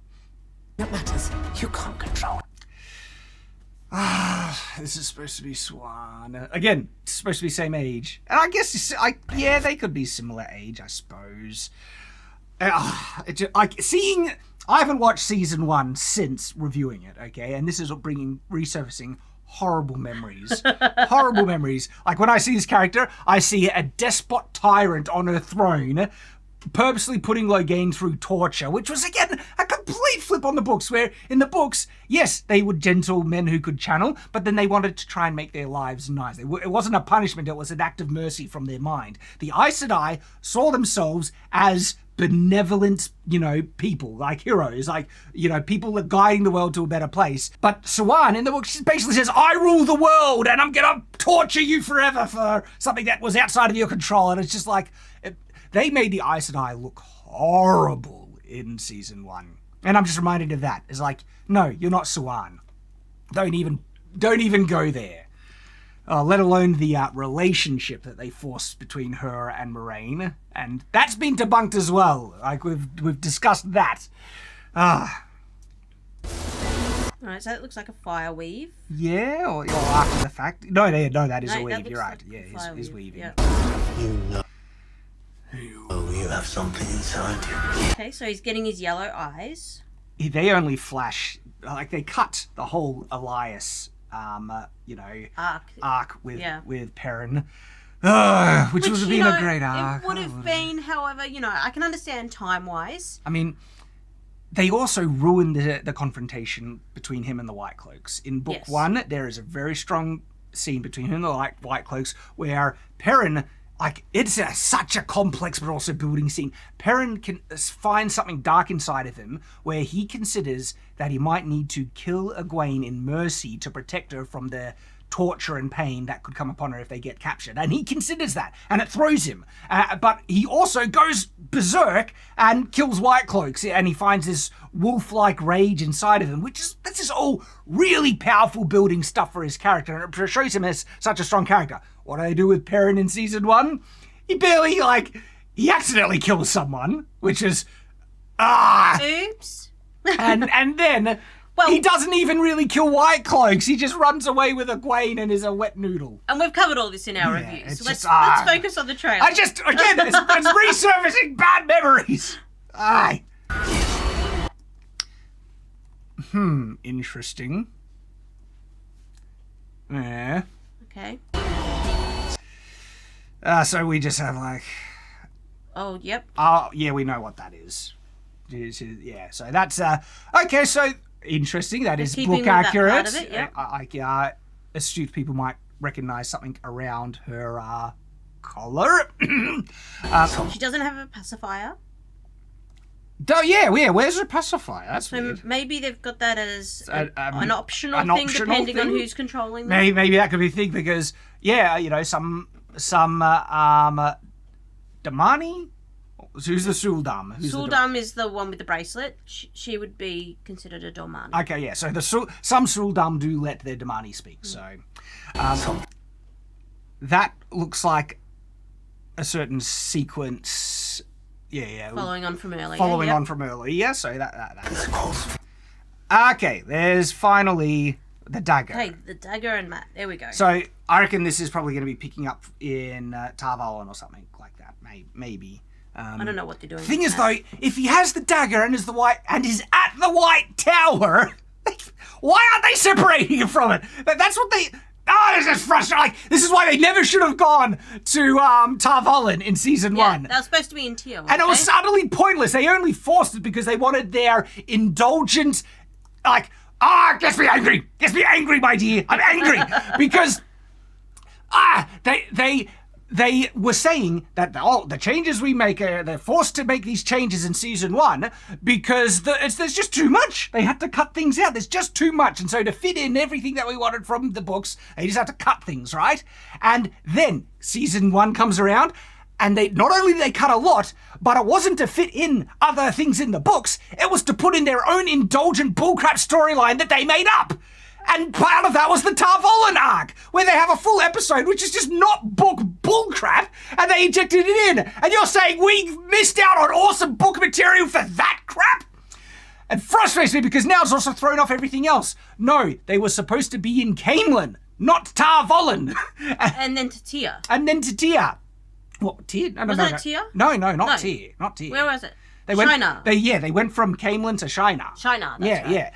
That matters. You can't control. This is supposed to be Swan. Again, it's supposed to be same age. And I guess, they could be similar age, I suppose. I haven't watched season 1 since reviewing it, okay? And this is resurfacing horrible memories. Horrible memories. Like, when I see this character, I see a despot tyrant on her throne, purposely putting Logain through torture, which was, again, a complete flip on the books, where in the books, yes, they were gentle men who could channel, but then they wanted to try and make their lives nice. It wasn't a punishment, it was an act of mercy from their mind. The Aes Sedai saw themselves as benevolent, people, like heroes, people that are guiding the world to a better place. But Siwan, in the book, she basically says, I rule the world, and I'm gonna torture you forever for something that was outside of your control. And it's just like, they made the Aes Sedai look horrible in season 1. And I'm just reminded of that. It's like, no, you're not Siwan. Don't even go there. Let alone the relationship that they forced between her and Moiraine. And that's been debunked as well. Like, we've discussed that. Alright, so it looks like a fire weave. Yeah, or after the fact. No, that is a No, weave. that You're right. looks like Yeah, a fire he's weave. weaving. Yeah. You have something inside you. Okay, so he's getting his yellow eyes. They only flash, they cut the whole Elias, arc with Perrin, which would have been a great arc. It would have been, however, I can understand time-wise. I mean, they also ruined the confrontation between him and the White Cloaks. In book 1, there is a very strong scene between him and the White Cloaks where Perrin, like, it's such a complex but also building scene. Perrin can find something dark inside of him where he considers that he might need to kill Egwene in mercy to protect her from the torture and pain that could come upon her if they get captured. And he considers that, and it throws him. But he also goes berserk and kills White Cloaks, and he finds this wolf-like rage inside of him, this is all really powerful building stuff for his character, and it shows him as such a strong character. What do they do with Perrin in season 1? He barely, he accidentally kills someone, which is, Oops. and then... Well, he doesn't even really kill White Cloaks. He just runs away with Egwene and is a wet noodle. And we've covered all this in our reviews. So let's focus on the trailer. It's resurfacing bad memories. Aye. Interesting. Yeah. Okay. So we just have Oh, yep. Oh, yeah, we know what that is. Yeah, so that's... Okay, so... Interesting. That is book accurate. That part of it, yep. Astute people might recognize something around her collar. She doesn't have a pacifier. Where's her pacifier? That's so weird. Maybe they've got that as an optional thing, depending on who's controlling them. Maybe that could be a thing because some Damani. Who's the Suldam? Suldam is the one with the bracelet. She would be considered a Damani. Okay, yeah. So some Suldam do let their Damani speak. So that looks like a certain sequence. Yeah. Following on from earlier. So that. Okay, there's finally the dagger. Hey, the dagger and Matt. There we go. So I reckon this is probably going to be picking up in Tar Valon or something like that. Maybe. I don't know what they're doing. Thing is, though, if he has the dagger and is at the White Tower, why aren't they separating him from it? That's what they. This is frustrating. This is why they never should have gone to Tar Valon in season 1. That was supposed to be in Tyr. And it was utterly pointless. They only forced it because they wanted their indulgent, gets me angry, my dear. I'm angry because they were saying that the changes we make, they're forced to make these changes in season 1 because there's just too much. They had to cut things out. There's just too much. And so to fit in everything that we wanted from the books, they just had to cut things, right? And then season 1 comes around and they not only did they cut a lot, but it wasn't to fit in other things in the books. It was to put in their own indulgent bullcrap storyline that they made up. And part of that was the Tar Valon arc, where they have a full episode, which is just not book bullcrap, and they injected it in. And you're saying we missed out on awesome book material for that crap? It frustrates me because now it's also thrown off everything else. No, they were supposed to be in Camelin, not Tar Valon. And then to Tyr. What, Tyr? No, was it Tyr? No, not Tyr. Not Tyr. Where was it? Shinar. They went from Camelin to Shinar. Shinar, that's right. Yeah.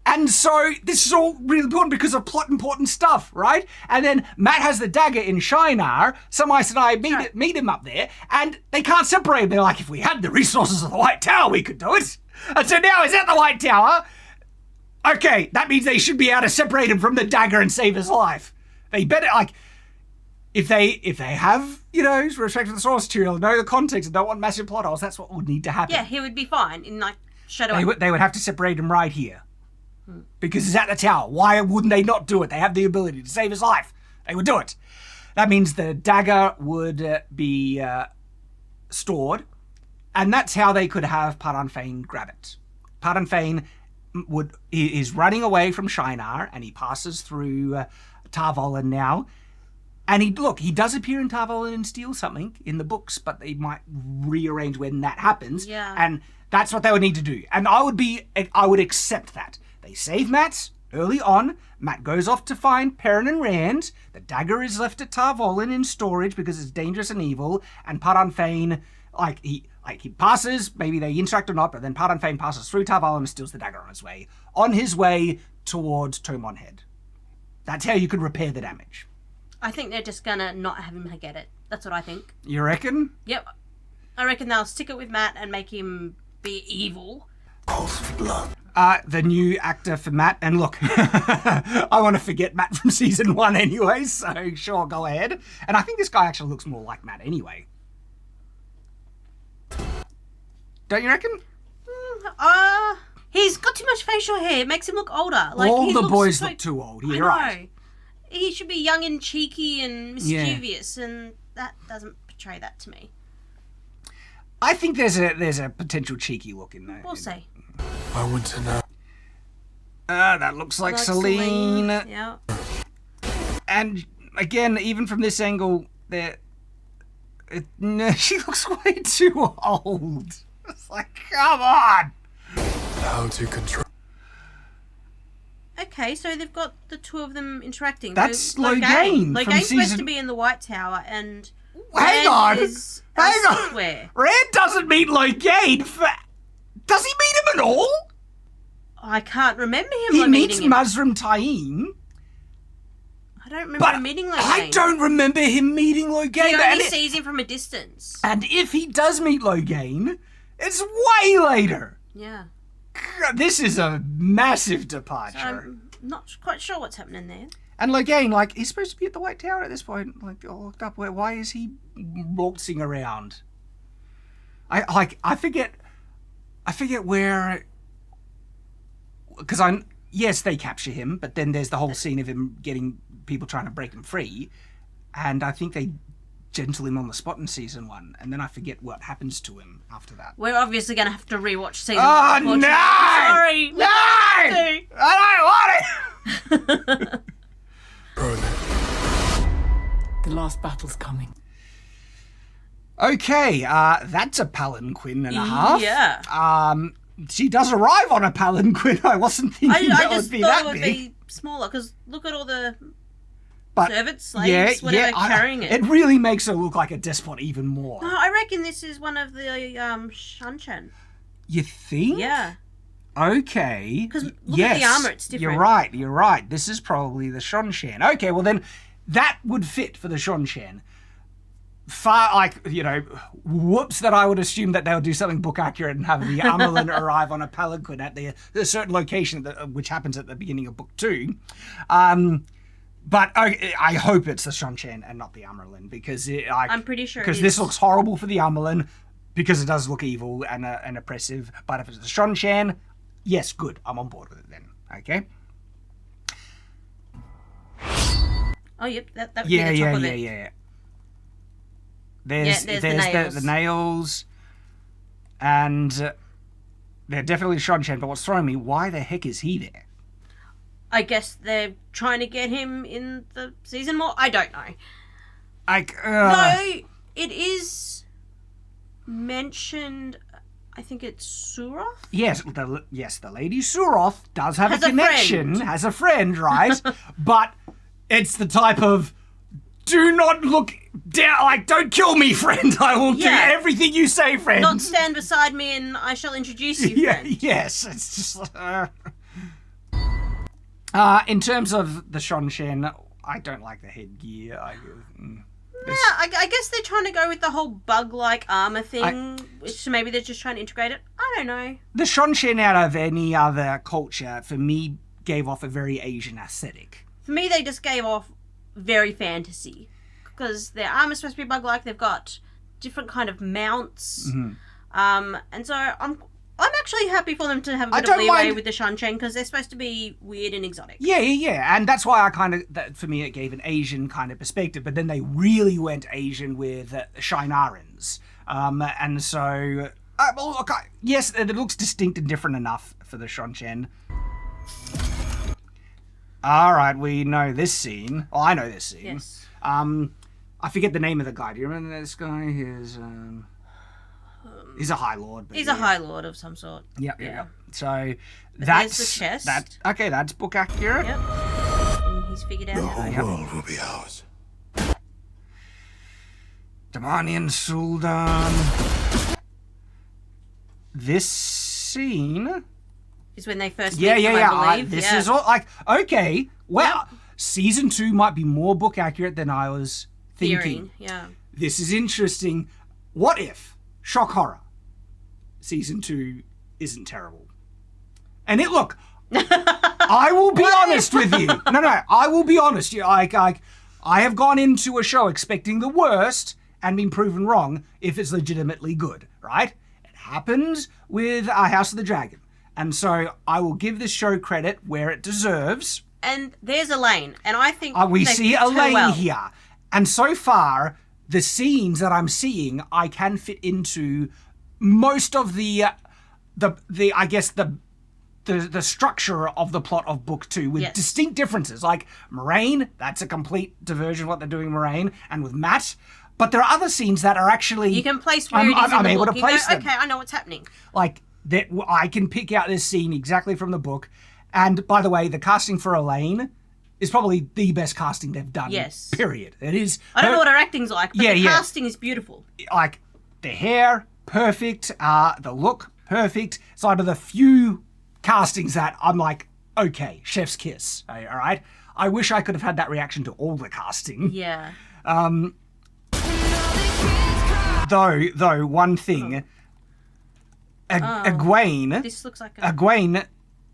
And so this is all really important because of plot important stuff, right? And then Matt has the dagger in Shinar. Some Aes Sedai meet him up there, and they can't separate him. They're like, if we had the resources of the White Tower, we could do it. And so now he's at the White Tower. Okay, that means they should be able to separate him from the dagger and save his life. They better, if they have, respect for the source material, know the context, and don't want massive plot holes, that's what would need to happen. Yeah, he would be fine in Shadow. They would have to separate him right here. Because he's at the tower. Why wouldn't they not do it? They have the ability to save his life. They would do it. That means the dagger would be stored, and that's how they could have Paran Fain grab it. Paran Fain is running away from Shinar, and he passes through Tar Valon now. And he does appear in Tar Valon and steal something in the books, but they might rearrange when that happens. Yeah. And that's what they would need to do. And I would accept that. They save Matt early on. Matt goes off to find Perrin and Rand. The dagger is left at Tar Valon in storage because it's dangerous and evil. And Paran Fain, he passes, maybe they interact or not, but then Paran Fain passes through Tar Valon and steals the dagger on his way towards Tomon Head. That's how you could repair the damage. I think they're just gonna not have him get it. That's what I think. You reckon? Yep. I reckon they'll stick it with Matt and make him be evil. calls for blood. The new actor for Matt, and look, I want to forget Matt from season 1 anyway, so sure, go ahead. And I think this guy actually looks more like Matt anyway. Don't you reckon? He's got too much facial hair. It makes him look older. Like, all he the looks boys so... look too old. I You're know. right. He should be young and cheeky and mischievous, and that doesn't portray that to me. I think there's a potential cheeky look in there. We'll see. I want to know. That looks like Celine. Yeah. And again, even from this angle, she looks way too old. It's like, come on. How to control. Okay, so they've got the two of them interacting. That's Logain. Logaine's supposed to be in the White Tower, and hang Rand on. is Hang on. elsewhere. Rand doesn't meet Logain. Does he meet him at all? I can't remember him He meets meeting him. Mazrim Taim. I don't remember him meeting Logain. I don't remember him meeting Logain. He only sees him from a distance. And if he does meet Logain, it's way later. Yeah. God, this is a massive So departure. I'm not quite sure what's happening there. And Logain, like, he's supposed to be at the White Tower at this point. Like, all locked up. Why is he waltzing around? I forget where... Because yes, they capture him, but then there's the whole scene of him getting people trying to break him free. And I think they gentle him on the spot in season 1. And then I forget what happens to him after that. We're obviously going to have to rewatch season Oh, 1. no! Sorry. No! I don't want it! The last battle's coming. Okay, that's a palanquin and a half. Yeah. She does arrive on a palanquin. I wasn't thinking I that just would be thought that it would big. be smaller, because look at all the But servants, slaves, whatever, carrying it. It really makes her look like a despot even more. No, I reckon this is one of the Seanchan. You think? Yeah. Okay. Because look at the armour, it's different. You're right. This is probably the Seanchan. Okay, well then, that would fit for the Seanchan. Whoops that I would assume that they'll do something book accurate and have the Amelin arrive on a palanquin at the certain location which happens at the beginning of book 2. But I hope it's the Seanchan and not the Amelin, because I'm pretty sure because it this is. looks horrible for the Amelin, because it does look evil and oppressive. But if it's the Seanchan, yes, good. I'm on board with it then. Okay. Oh, yep, that would be the top of it. Yeah. There's the nails. The nails, and they're definitely Seanchan. But what's throwing me? Why the heck is he there? I guess they're trying to get him in the season more. I don't know. No, it is mentioned. I think it's Suroth. Yes, the lady Suroth does have Has a a connection, friend. has a friend, right? But it's the type of, do not look down, like, don't kill me, friend. I will do everything you say, friend. Not stand beside me and I shall introduce you, friend. Yes, it's just... in terms of the Seanchan, I don't like the headgear. I guess they're trying to go with the whole bug-like armor thing, which maybe they're just trying to integrate it. I don't know. The Seanchan out of any other culture, for me, gave off a very Asian aesthetic. For me, they just gave off very fantasy, because their armor's supposed to be bug-like. They've got different kind of mounts, and so I'm actually happy for them to have a bit of leeway with the Seanchan, because they're supposed to be weird and exotic. Yeah, and that's why for me, it gave an Asian kind of perspective. But then they really went Asian with Shinarans, and so yes, it looks distinct and different enough for the Seanchan. All right, we know this scene. Oh, I know this scene. Yes. I forget the name of the guy. Do you remember this guy? He's a High Lord. He's a High Lord of some sort. Yep. So But that's there's the chest. That's book accurate. Yep. And he's figured out. The whole world will be ours. Damani and Suldan. This scene. Is when they first meet him, I believe. This is all like, okay, well, season 2 might be more book accurate than I was thinking. Yeah. This is interesting. What if shock horror season 2 isn't terrible? And look, I will be honest with you. No, I will be honest. I have gone into a show expecting the worst and been proven wrong if it's legitimately good, right? It happened with House of the Dragon. And so I will give this show credit where it deserves. And there's Elayne, and I think we see Elayne well. here. And so far, the scenes that I'm seeing, I can fit into most of the structure of the plot of book 2 with distinct differences. Like Moiraine, that's a complete diversion of what they're doing with Moiraine, and with Matt. But there are other scenes that are actually... You can place where it is in the able book. to place them. Okay, I know what's happening. Like, I can pick out this scene exactly from the book. And by the way, the casting for Elayne is probably the best casting they've done. Yes. Period. It is. I don't know what her acting's like, but the casting is beautiful. Like, the hair, perfect. The look, perfect. It's one of the few castings that I'm like, okay, chef's kiss. All right? I wish I could have had that reaction to all the casting. Yeah. Though, one thing... Egwene... This looks like Egwene...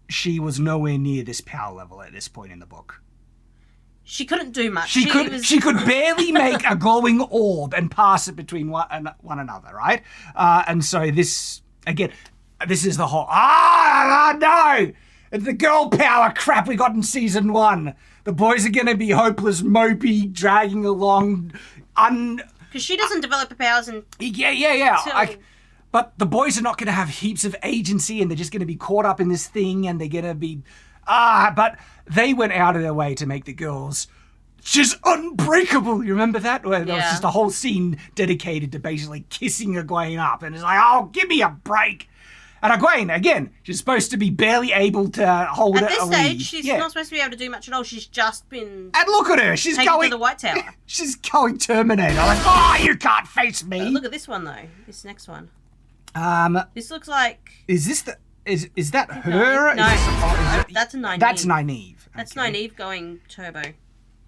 She was nowhere near this power level at this point in the book. She couldn't do much. She could barely make a glowing orb and pass it between one another, right? And so this, again, this is the whole, no! It's the girl power crap we got in season 1. The boys are going to be hopeless, mopey, dragging along, because she doesn't develop her powers and... Yeah. But the boys are not going to have heaps of agency and they're just going to be caught up in this thing and they're going to be... but they went out of their way to make the girls just unbreakable. You remember that? Where there was just a whole scene dedicated to basically kissing Egwene up. And it's like, oh, give me a break. And Egwene, again, she's supposed to be barely able to hold it. At this stage, she's not supposed to be able to do much at all. She's just been... And look at her. She's taken going... to the White Tower. She's going Terminator. Like, oh, you can't face me. Look at this one, though. This next one. This looks like... Is that her? No, that's Nynaeve. That's Nynaeve. That's Nynaeve going turbo.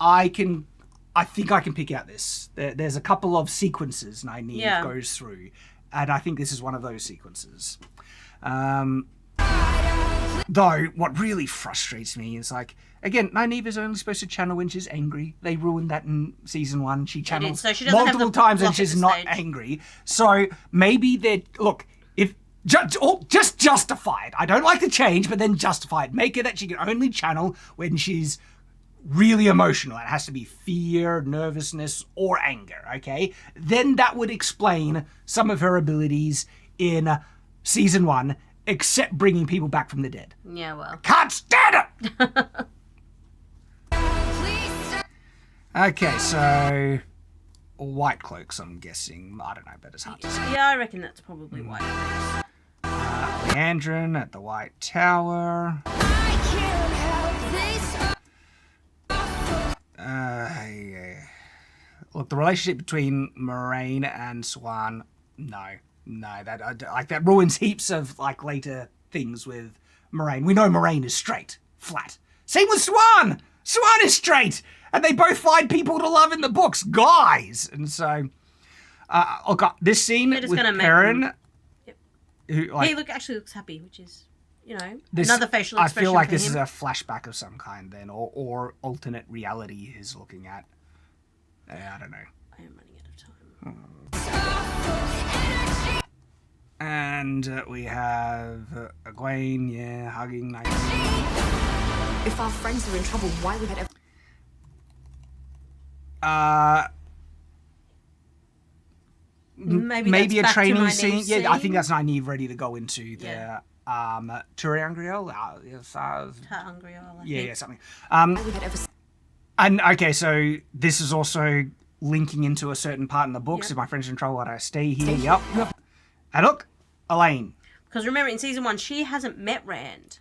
I think I can pick out this. There's a couple of sequences Nynaeve goes through, and I think this is one of those sequences. Though, what really frustrates me is, like, again, Nynaeve is only supposed to channel when she's angry. They ruined that in season 1. She channels so she doesn't multiple have the times and block she's at not stage. angry. So maybe if just justify it. I don't like the change, but then justify it. Make it that she can only channel when she's really emotional. It has to be fear, nervousness, or anger, okay? Then that would explain some of her abilities in season 1, except bringing people back from the dead. Yeah, well. Can't stand it! Okay, so... White cloaks, I'm guessing. I don't know, but it's hard to say. Yeah, I reckon that's probably white. Leandrin at the White Tower. Look, the relationship between Moiraine and Swan, no, that ruins heaps of like later things with Moiraine. We know Moiraine is straight, flat. Same with Swan. Swan is straight, and they both find people to love in the books, guys. And so, look, this scene with Perrin, who like, he actually looks happy, which is, another facial expression. I feel like for this him. is a flashback of some kind, then, or alternate reality he's looking at. I don't know. I am running out of time. And we have Egwene, hugging Nynaeve. If our friends are in trouble, why would that ever... maybe a training scene. Yeah, I think that's Nynaeve ready to go into the Tyranth. Yeah, something. And okay, so this is also linking into a certain part in the book. So my friends are in trouble, I stay here. Yep. And look, Elayne. Because remember, in season 1, she hasn't met Rand.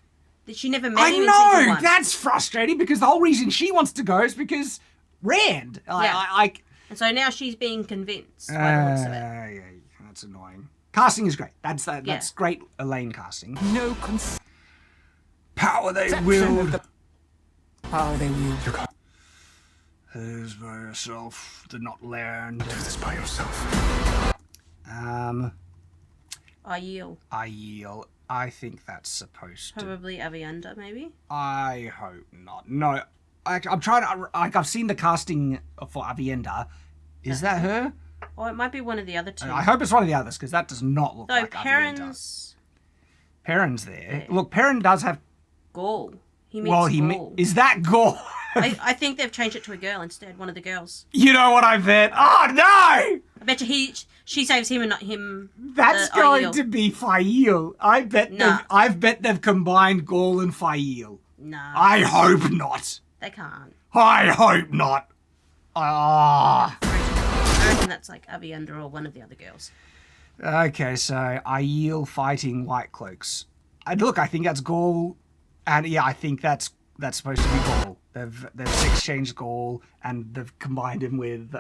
She never met him in I season know, 1. that's frustrating because the whole reason she wants to go is because Rand. And so now she's being convinced by the looks of it. Yeah, that's annoying. Casting is great. That's great Elayne casting. No Power they wield. Power they wield. Who's by yourself did not learn. Do this by yourself. I yield. I think that's supposed to. Probably Avienda, maybe. I hope not. No, I'm trying to. Like, I've seen the casting for Avienda. Is that her? Or it might be one of the other two. I hope it's one of the others because that does not look like Perrin's... Avienda. Perrin's there. Look, Perrin does have. Gall. He meets Gall. Is that Gall? I think they've changed it to a girl instead. One of the girls. You know what I bet? Oh no! I bet you she saves him and not him. That's going to be Fail. I bet. Nah. I've bet they've combined Gall and Fail. Nah. I hope not. They can't. I hope not. Ah. I reckon that's like Avienda or one of the other girls. Okay, so Aiel fighting White Cloaks. Look, I think that's Gall, and yeah, I think that's supposed to be Gall. They've exchanged Gall and they've combined him with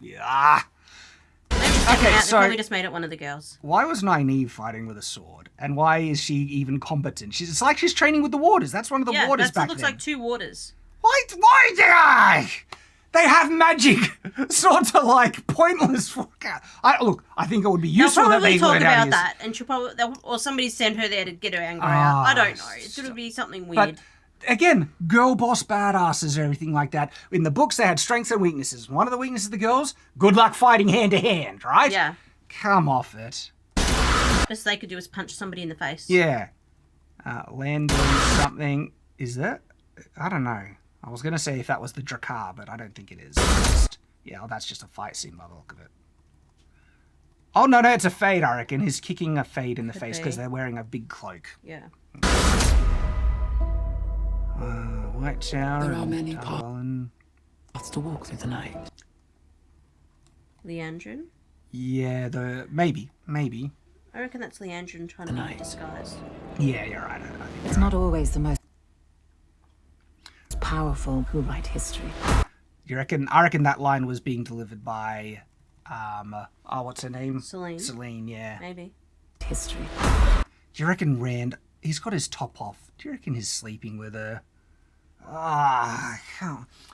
yeah. Okay, They so probably just made it one of the girls. why was Nynaeve fighting with a sword, and why is she even competent? It's like she's training with the warders. That's one of the warders back looks then. like two warders. Why did they have magic sort of like pointless? Look, I think it would be useful They'll that probably they talk learn how to about use. that, and she'll probably or somebody send her there to get her anger out. I don't know. It's gonna be something weird. But again, girl boss badasses or everything like that. In the books, they had strengths and weaknesses. One of the weaknesses of the girls, good luck fighting hand to hand, right? Yeah. Come off it. Best they could do is punch somebody in the face. Yeah. Land on something. Is that? I don't know. I was going to say if that was the Drakkar, but I don't think it is. That's just a fight scene by the look of it. Oh, no, it's a Fade, I reckon. He's kicking a Fade in the face because they're wearing a big cloak. Yeah. White Town. There are many paths to walk through the night. Leandrin? Yeah, maybe. I reckon that's Leandrin trying to be disguised. Yeah, you're right. I think It's not always the most powerful who write history. you reckon? I reckon that line was being delivered by, what's her name? Selene, yeah. Maybe. History. Do you reckon Rand? He's got his top off. Do you reckon he's sleeping with her?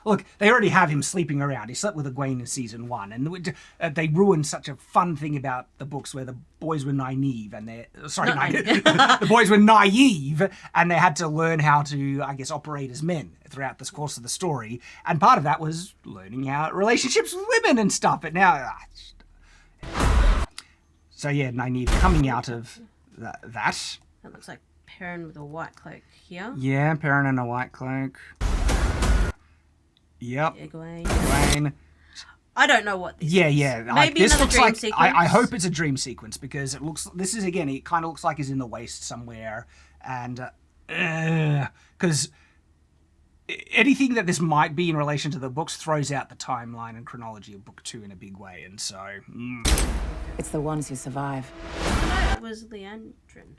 Look, they already have him sleeping around. He slept with Egwene in season 1, and they ruined such a fun thing about the books where the boys were naive and the boys were naive and they had to learn how to, I guess, operate as men throughout the course of the story. And part of that was learning how relationships with women and stuff. But now, so yeah, naive coming out of that. That looks like Perrin with a white cloak here. Yeah, Perrin in a white cloak. Yep. Egwene. I don't know what this is. Yeah. Maybe this another looks dream like, sequence. I hope it's a dream sequence because it kind of looks like he's in the waste somewhere. And, because anything that this might be in relation to the books throws out the timeline and chronology of book 2 in a big way. And so, It's the ones who survive. No, it was Leandrin.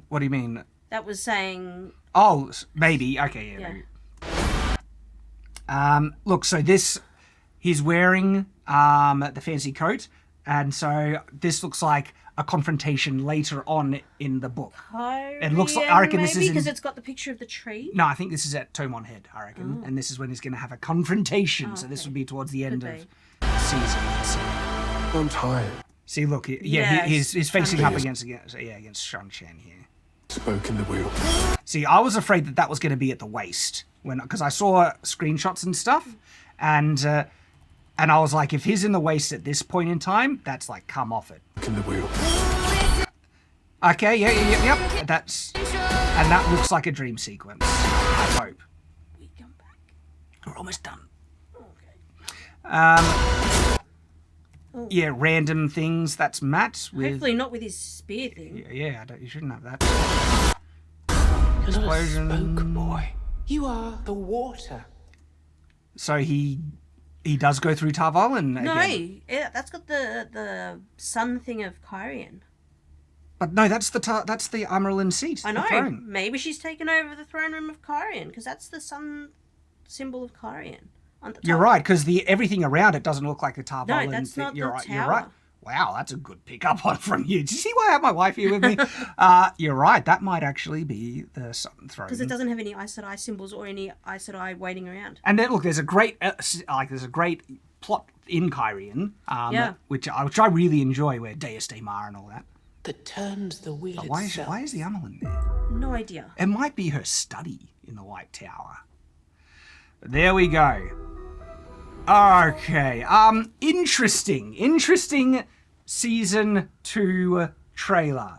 what do you mean? That was saying... Oh, maybe. Okay, yeah. Maybe. Look, so he's wearing the fancy coat, and so this looks like a confrontation later on in the book. It looks like, I reckon this is because it's got the picture of the tree. No, I think this is at Tomon Head, I reckon, and this is when he's going to have a confrontation. So this would be towards the end of the season. So. I'm tired. See, look, he's facing up against Seanchan here. Spoke in the wheel. See, I was afraid that was going to be at the waist because I saw screenshots and stuff, and I was like, if he's in the waist at this point in time, that's like, come off it. Spoke in the wheel. Okay, yep. And that looks like a dream sequence. I hope. We come back. We're almost done. Okay. Yeah, random things. That's Matt with. Hopefully not with his spear thing. Yeah, you shouldn't have that. Explosion. Spoke, boy. You are the water. So he does go through Tarval and No, again. that's got the sun thing of Kyrian. But no, that's the Amarylline seat. I the know. throne. Maybe she's taken over the throne room of Kyrian because that's the sun symbol of Kyrian. On the top. You're right, because everything around it doesn't look like the Tarval. No, that's not you're the right. tower. You're right. Wow, that's a good pick-up on from you. Did you see why I have my wife here with me? You're right. That might actually be the Sun Throne. Because it doesn't have any Aes Sedai symbols or any Aes Sedai waiting around. And then look, there's a great plot in Kyrian, which I really enjoy, where Deus Daemar and all that. that turns the wheel Why itself. is the Amelin there? No idea. It might be her study in the White Tower. But there we go. Okay. Interesting season 2 trailer.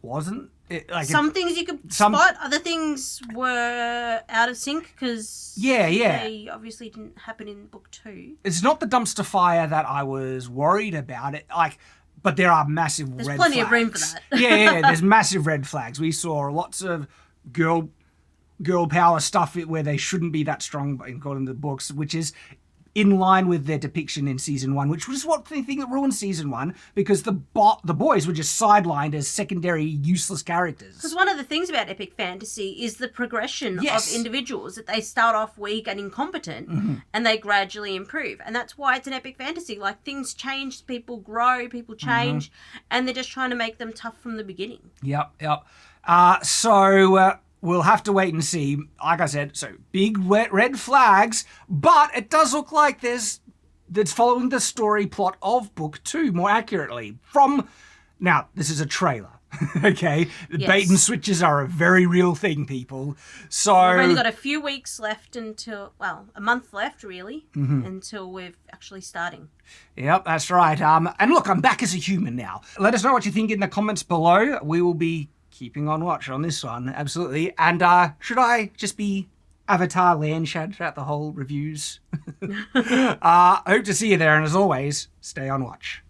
Wasn't it like Some things you could spot, other things were out of sync because they obviously didn't happen in book 2. It's not the dumpster fire that I was worried about. But there are massive red flags. There's plenty of room for that. yeah, there's massive red flags. We saw lots of girl power stuff where they shouldn't be that strong according to the books, which is in line with their depiction in season 1, which was what the thing that ruined season 1, because the boys were just sidelined as secondary useless characters. Because one of the things about epic fantasy is the progression of individuals, that they start off weak and incompetent and they gradually improve. And that's why it's an epic fantasy. Like, things change, people grow, people change, and they're just trying to make them tough from the beginning. Yep. We'll have to wait and see. Like I said, so big red flags, but it does look like that's following the story plot of book 2 more accurately. Now, this is a trailer, okay? Bait and switches are a very real thing, people. So we've only got a few weeks left a month left, really, until we're actually starting. Yep, that's right. And look, I'm back as a human now. Let us know what you think in the comments below. We will be keeping on watch on this one, absolutely. And should I just be Avatar Land Shad throughout the whole reviews? Hope to see you there, and as always, stay on watch.